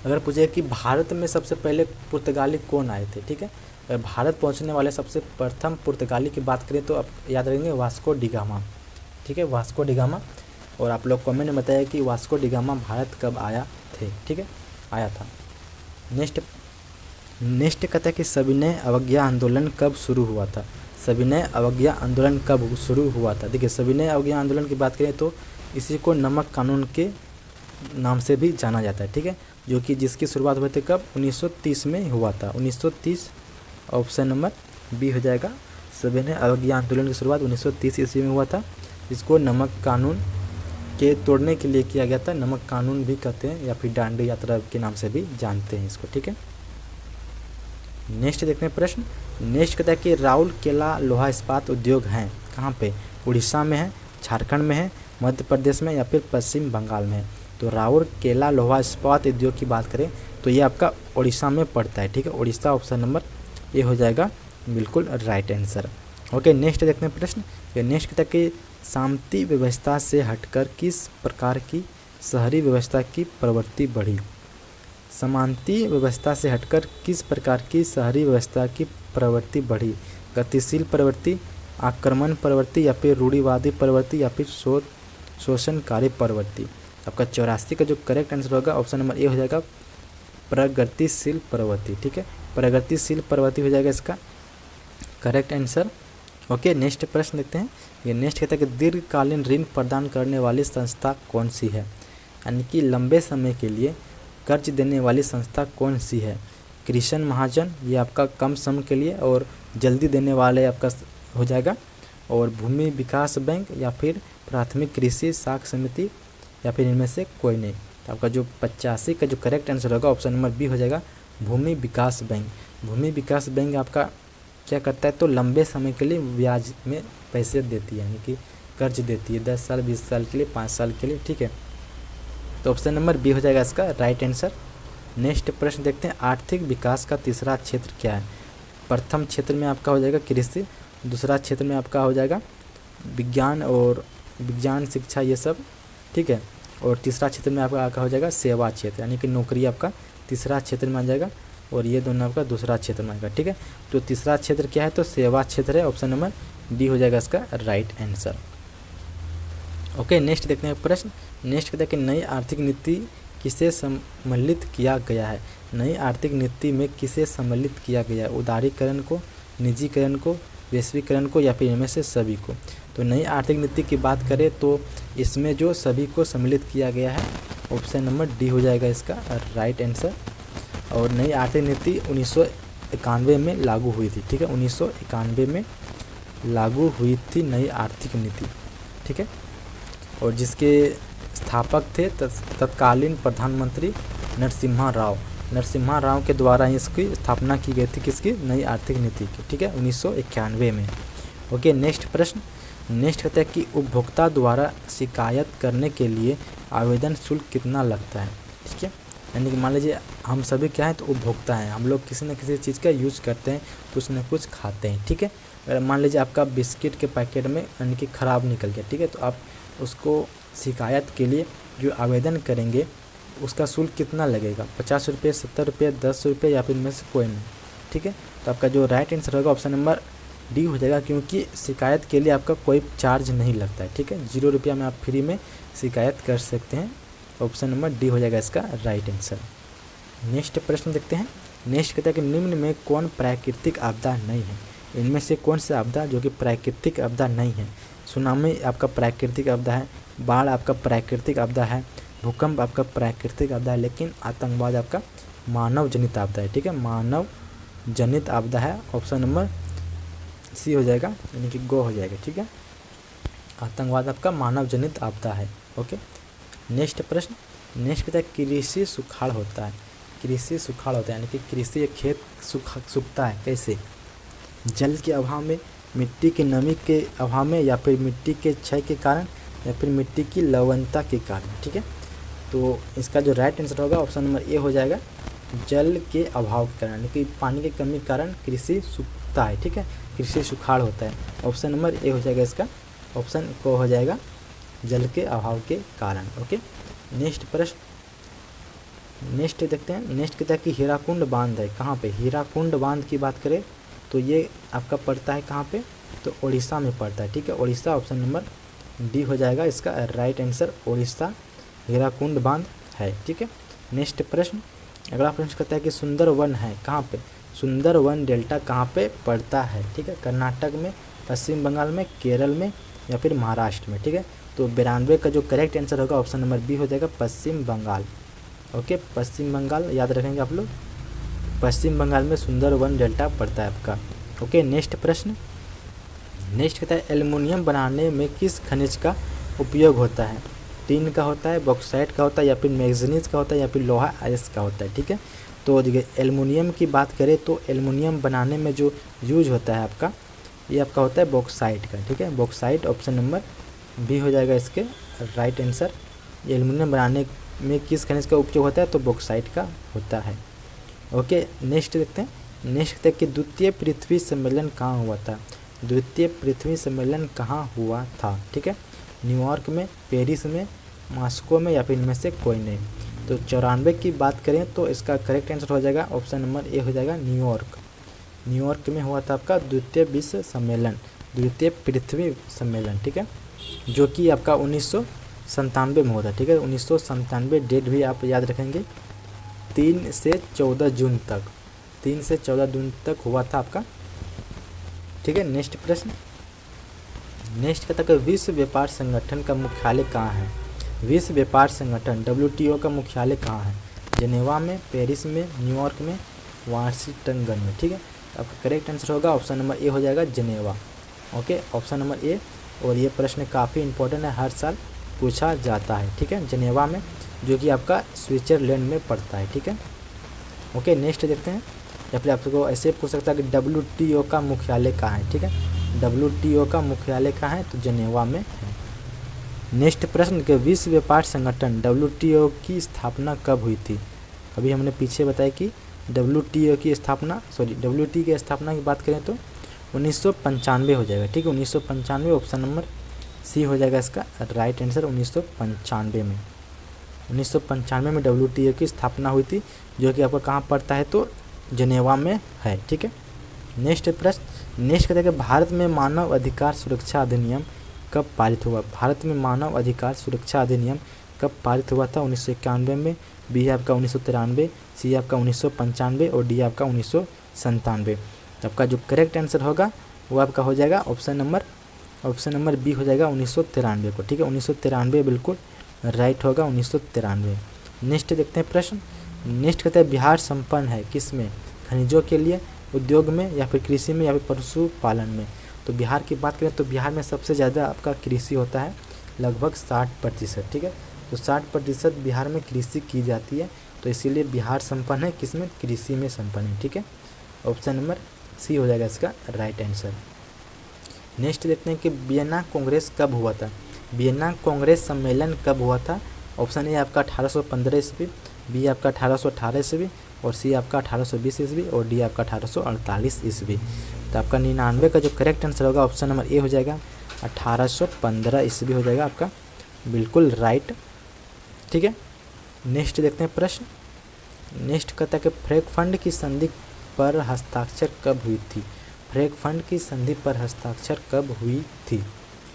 अगर पूछे कि भारत में सबसे पहले पुर्तगाली कौन आए थे? ठीक है, अगर भारत पहुंचने वाले सबसे प्रथम पुर्तगाली की बात करें तो आप याद रहेंगे वास्को डी गामा। ठीक है, वास्को डी गामा। और आप लोग कमेंट में बताया कि वास्को डी गामा भारत कब आया थे? ठीक है, आया था। नेक्स्ट कहता है कि सविनय अवज्ञा आंदोलन कब शुरू हुआ था? सविनय अवज्ञा आंदोलन कब शुरू हुआ था? देखिए, सविनय अवज्ञा आंदोलन की बात करें तो इसी को नमक कानून के नाम से भी जाना जाता है। ठीक है, जो कि जिसकी शुरुआत हुई थी कब? 1930 में हुआ था। 1930 ऑप्शन नंबर बी हो जाएगा। सविनय अवज्ञा आंदोलन की शुरुआत 1930 ईस्वी में हुआ था। इसको नमक कानून के तोड़ने के लिए किया गया था। नमक कानून भी कहते हैं या फिर दांडी यात्रा के नाम से भी जानते हैं इसको। ठीक है, नेक्स्ट देखते हैं प्रश्न। नेक्स्ट कहता है कि राउरकेला लोहा इस्पात उद्योग हैं कहाँ पे? उड़ीसा में है, झारखंड में है, मध्य प्रदेश में या फिर पश्चिम बंगाल में है? तो राउरकेला लोहा इस्पात उद्योग की बात करें तो ये आपका उड़ीसा में पड़ता है। ठीक है, उड़ीसा ऑप्शन नंबर ये हो जाएगा बिल्कुल राइट आंसर। ओके, नेक्स्ट देखते हैं प्रश्न। ये नेक्स्ट कहता है कि शांति व्यवस्था से हटकर किस प्रकार की शहरी व्यवस्था की प्रवृत्ति बढ़ी? समांती व्यवस्था से हटकर किस प्रकार की शहरी व्यवस्था की प्रवृत्ति बढ़ी? गतिशील प्रवृत्ति, आक्रमण प्रवृत्ति या फिर रूढ़िवादी प्रवृत्ति या फिर शोध शोषणकारी प्रवृत्ति। आपका 84 का जो करेक्ट आंसर होगा ऑप्शन नंबर ए हो जाएगा प्रगतिशील प्रवृत्ति। ठीक है, प्रगतिशील प्रवृत्ति हो जाएगा इसका करेक्ट आंसर। ओके, नेक्स्ट प्रश्न देखते हैं। ये नेक्स्ट कहता है कि दीर्घकालीन ऋण प्रदान करने वाली संस्था कौन सी है, यानी कि लंबे समय के लिए कर्ज देने वाली संस्था कौन सी है। कृषि महाजन, ये आपका कम समय के लिए और जल्दी देने वाले आपका हो जाएगा, और भूमि विकास बैंक या फिर प्राथमिक कृषि साख समिति या फिर इनमें से कोई नहीं। तो आपका जो 85 का जो करेक्ट आंसर होगा ऑप्शन नंबर बी हो जाएगा भूमि विकास बैंक। भूमि विकास बैंक आपका क्या करता है, तो लंबे समय के लिए ब्याज में पैसे देती है, यानी कि कर्ज देती है 10 साल 20 साल के लिए 5 साल के लिए। ठीक है, तो ऑप्शन नंबर बी हो जाएगा इसका राइट आंसर। नेक्स्ट प्रश्न देखते हैं, आर्थिक विकास का तीसरा क्षेत्र क्या है। प्रथम क्षेत्र में आपका हो जाएगा कृषि, दूसरा क्षेत्र में आपका हो जाएगा विज्ञान और विज्ञान शिक्षा ये सब। ठीक है, और तीसरा क्षेत्र में आपका हो जाएगा सेवा क्षेत्र, यानी कि नौकरी आपका तीसरा क्षेत्र में आ जाएगा, और ये दोनों आपका दूसरा क्षेत्र में आएगा। ठीक है, तो तीसरा क्षेत्र क्या है, तो सेवा क्षेत्र है, ऑप्शन नंबर डी हो जाएगा इसका राइट आंसर। ओके, नेक्स्ट देखते हैं प्रश्न। नेक्स्ट कहता है कि नई आर्थिक नीति किसे सम्मिलित किया गया है। नई आर्थिक नीति में किसे सम्मिलित किया गया है, उदारीकरण को, निजीकरण को, वैश्वीकरण को या फिर इनमें से सभी को। तो नई आर्थिक नीति की बात करें तो इसमें जो सभी को सम्मिलित किया गया है ऑप्शन नंबर डी हो जाएगा इसका राइट आंसर। और नई आर्थिक नीति 1991 में लागू हुई थी। ठीक है, 1991 में लागू हुई थी नई आर्थिक नीति। ठीक है, और जिसके स्थापक थे तत्कालीन प्रधानमंत्री नरसिम्हा राव के द्वारा इसकी स्थापना की गई थी, किसकी, नई आर्थिक नीति की। ठीक है, 1991 में। ओके, नेक्स्ट प्रश्न। नेक्स्ट कहता है कि उपभोक्ता द्वारा शिकायत करने के लिए आवेदन शुल्क कितना लगता है। ठीक है, यानी कि मान लीजिए हम सभी क्या हैं, तो उपभोक्ता हैं, हम लोग किसी न किसी चीज़ का यूज करते हैं, कुछ न कुछ खाते हैं। ठीक है, अगर मान लीजिए आपका बिस्किट के पैकेट में यानी कि ख़राब निकल गया, ठीक है, तो आप उसको शिकायत के लिए जो आवेदन करेंगे उसका शुल्क कितना लगेगा, 50 रुपये, 70 रुपये, 10 रुपये या फिर इनमें से कोई नहीं। ठीक है, तो आपका जो राइट आंसर होगा ऑप्शन नंबर डी हो जाएगा, क्योंकि शिकायत के लिए आपका कोई चार्ज नहीं लगता है। ठीक है, 0 रुपया में आप फ्री में शिकायत कर सकते हैं। ऑप्शन नंबर डी हो जाएगा इसका राइट आंसर। नेक्स्ट प्रश्न देखते हैं। नेक्स्ट कहता है कि निम्न में कौन प्राकृतिक आपदा नहीं है। इनमें से कौन सा आपदा जो कि प्राकृतिक आपदा नहीं है। सुनामी आपका प्राकृतिक आपदा है, बाढ़ आपका प्राकृतिक आपदा है, भूकंप आपका प्राकृतिक आपदा है, लेकिन आतंकवाद आपका मानव जनित आपदा है। ठीक है, मानव जनित आपदा है, ऑप्शन नंबर सी हो जाएगा, यानी कि गो हो जाएगा। ठीक है, आतंकवाद आपका मानव जनित आपदा है। ओके, नेक्स्ट प्रश्न। नेक्स्ट कहता है कृषि सुखाड़ होता है। कृषि सुखाड़ होता है यानी कि कृषि खेत सूखता है, कैसे, जल के अभाव में, मिट्टी की नमी के अभाव में, या फिर मिट्टी के क्षय के कारण, या फिर मिट्टी की लवणता के कारण। ठीक है, तो इसका जो राइट आंसर होगा ऑप्शन नंबर ए हो जाएगा, जल के अभाव के कारण, यानी कि पानी की कमी के कारण कृषि सूखता है। ठीक है, कृषि सुखाड़ होता है, ऑप्शन नंबर ए हो जाएगा इसका, ऑप्शन को हो जाएगा जल के अभाव के कारण। ओके, नेक्स्ट प्रश्न। नेक्स्ट देखते हैं। नेक्स्ट कहता है कि हीराकुंड बांध है कहाँ पे। हीराकुंड बांध की बात करें तो ये आपका पड़ता है कहाँ पे, तो उड़ीसा में पड़ता है। ठीक है, उड़ीसा, ऑप्शन नंबर डी हो जाएगा इसका राइट आंसर, उड़ीसा हीराकुंड बांध है। ठीक है, नेक्स्ट प्रश्न। अगला प्रश्न कहता है कि सुंदरवन है कहाँ पे। सुंदरवन डेल्टा कहाँ पे पड़ता है। ठीक है, कर्नाटक में, पश्चिम बंगाल में, केरल में या फिर महाराष्ट्र में। ठीक है, तो 92 का जो करेक्ट आंसर होगा ऑप्शन नंबर बी हो जाएगा, पश्चिम बंगाल। ओके, पश्चिम बंगाल याद रखेंगे आप लोग, पश्चिम बंगाल में सुंदरवन डेल्टा पड़ता है आपका। ओके, नेक्स्ट प्रश्न। नेक्स्ट कहता है एल्युमिनियम बनाने में किस खनिज का उपयोग होता है। टीन का होता है, बॉक्साइट का होता है, या फिर मैग्नीज का होता है, या फिर लोहा आयस्क का होता है। ठीक है, तो देखिए एल्युमिनियम की बात करें तो एल्युमिनियम बनाने में जो यूज होता है आपका, ये आपका होता है बॉक्साइट का। ठीक है, बॉक्साइट, ऑप्शन नंबर बी हो जाएगा इसके राइट आंसर। एल्युमिनियम बनाने में किस खनिज का उपयोग होता है, तो बॉक्साइट का होता है। ओके, नेक्स्ट देखते हैं। नेक्स्ट देखते हैं कि द्वितीय पृथ्वी सम्मेलन कहाँ हुआ था। द्वितीय पृथ्वी सम्मेलन कहाँ हुआ था। ठीक है, न्यूयॉर्क में, पेरिस में, मॉस्को में या फिर इनमें से कोई नहीं। तो 94 की बात करें तो इसका करेक्ट आंसर हो जाएगा ऑप्शन नंबर ए हो जाएगा, न्यूयॉर्क। न्यूयॉर्क में हुआ था आपका द्वितीय विश्व सम्मेलन, द्वितीय पृथ्वी सम्मेलन। ठीक है, जो कि आपका 1997 में हुआ था, ठीक है। 1997 डेट भी आप याद रखेंगे, 3 से 14 जून तक, 3 से 14 जून तक हुआ था आपका, ठीक है। नेक्स्ट प्रश्न, नेक्स्ट कहता है विश्व व्यापार संगठन का मुख्यालय कहाँ है। विश्व व्यापार संगठन WTO का मुख्यालय कहाँ है। जेनेवा में, पेरिस में, न्यूयॉर्क में, वाशिंगटन में, ठीक है। आपका करेक्ट आंसर होगा ऑप्शन नंबर ए हो जाएगा, Geneva. Okay, option number A. और ये प्रश्न काफ़ी इंपॉर्टेंट है, हर साल पूछा जाता है, ठीक है। जेनेवा में, जो कि आपका स्विट्जरलैंड में पड़ता है, ठीक है। ओके, नेक्स्ट देखते हैं। या फिर आपको ऐसे पूछ सकता है कि WTO का मुख्यालय कहाँ है, ठीक है। WTO का मुख्यालय कहाँ है, तो जेनेवा में है। नेक्स्ट प्रश्न कि विश्व व्यापार संगठन WTO की स्थापना कब हुई थी। अभी हमने पीछे बताया कि WTO की स्थापना, WTO की स्थापना की बात करें तो 1995 हो जाएगा, ठीक है। 1995, ऑप्शन नंबर सी हो जाएगा इसका राइट आंसर। 1995 में, 1995 में WTO की स्थापना हुई थी, जो कि आपका कहाँ पड़ता है, तो जेनेवा में है, ठीक है। नेक्स्ट प्रश्न, नेक्स्ट कहते हैं कि भारत में मानव अधिकार सुरक्षा अधिनियम कब पारित हुआ। भारत में मानव अधिकार सुरक्षा अधिनियम कब पारित हुआ था। 1991 में, बी आपका 1993, सी आपका 1995 और डी आपका 1997। तो आपका जो करेक्ट आंसर होगा वो आपका हो जाएगा ऑप्शन नंबर बी हो जाएगा 1993 को, ठीक है। 1993 बिल्कुल राइट होगा, 1993। नेक्स्ट देखते हैं प्रश्न। नेक्स्ट कहते हैं बिहार संपन्न है किस में, खनिजों के लिए, उद्योग में, या फिर कृषि में, या फिर पशुपालन में। तो बिहार की बात करें तो बिहार में सबसे ज़्यादा आपका कृषि होता है, लगभग 60%, ठीक है। तो 60% बिहार में कृषि की जाती है, तो इसीलिए बिहार संपन्न है किस में, कृषि में संपन्न है, ठीक है। ऑप्शन नंबर सी हो जाएगा इसका राइट आंसर। नेक्स्ट देखते हैं कि वियना कांग्रेस कब हुआ था। वियना कांग्रेस सम्मेलन कब हुआ था। ऑप्शन ए आपका 1815 ईस्वी, बी आपका 1818 ईस्वी, और सी आपका 1820 ईस्वी, और डी आपका 1848 ईस्वी। तो आपका 99 का जो करेक्ट आंसर होगा ऑप्शन नंबर ए हो जाएगा, 1815 ईस्वी हो जाएगा आपका बिल्कुल राइट, ठीक है। नेक्स्ट देखते हैं प्रश्न। नेक्स्ट कहता है कि फ्रैंकफर्ट की संधि पर हस्ताक्षर कब हुई थी। फ्रैंकफर्ट की संधि पर हस्ताक्षर कब हुई थी,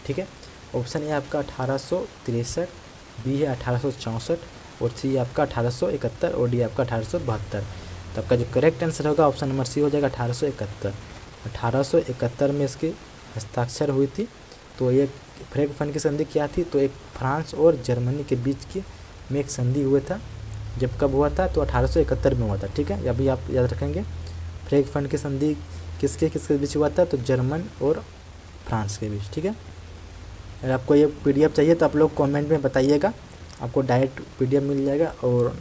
ठीक है। ऑप्शन ए आपका 1863, बी है 1864, और सी आपका 1871, और डी आपका 1872। तो आपका जो करेक्ट आंसर होगा ऑप्शन नंबर सी हो जाएगा 1871। 1871 में इसकी हस्ताक्षर हुई थी। तो ये फ्रैंकफर्ट की संधि क्या थी, तो एक फ्रांस और जर्मनी के बीच की में एक संधि हुआ था। जब कब हुआ था, तो 1871 में हुआ था, ठीक है। अभी आप याद रखेंगे फ्रैंकफर्ट की संधि किसके बीच हुआ था, तो जर्मन और फ्रांस के बीच, ठीक है। अगर आपको ये PDF चाहिए तो आप लोग कमेंट में बताइएगा, आपको डायरेक्ट PDF मिल जाएगा। और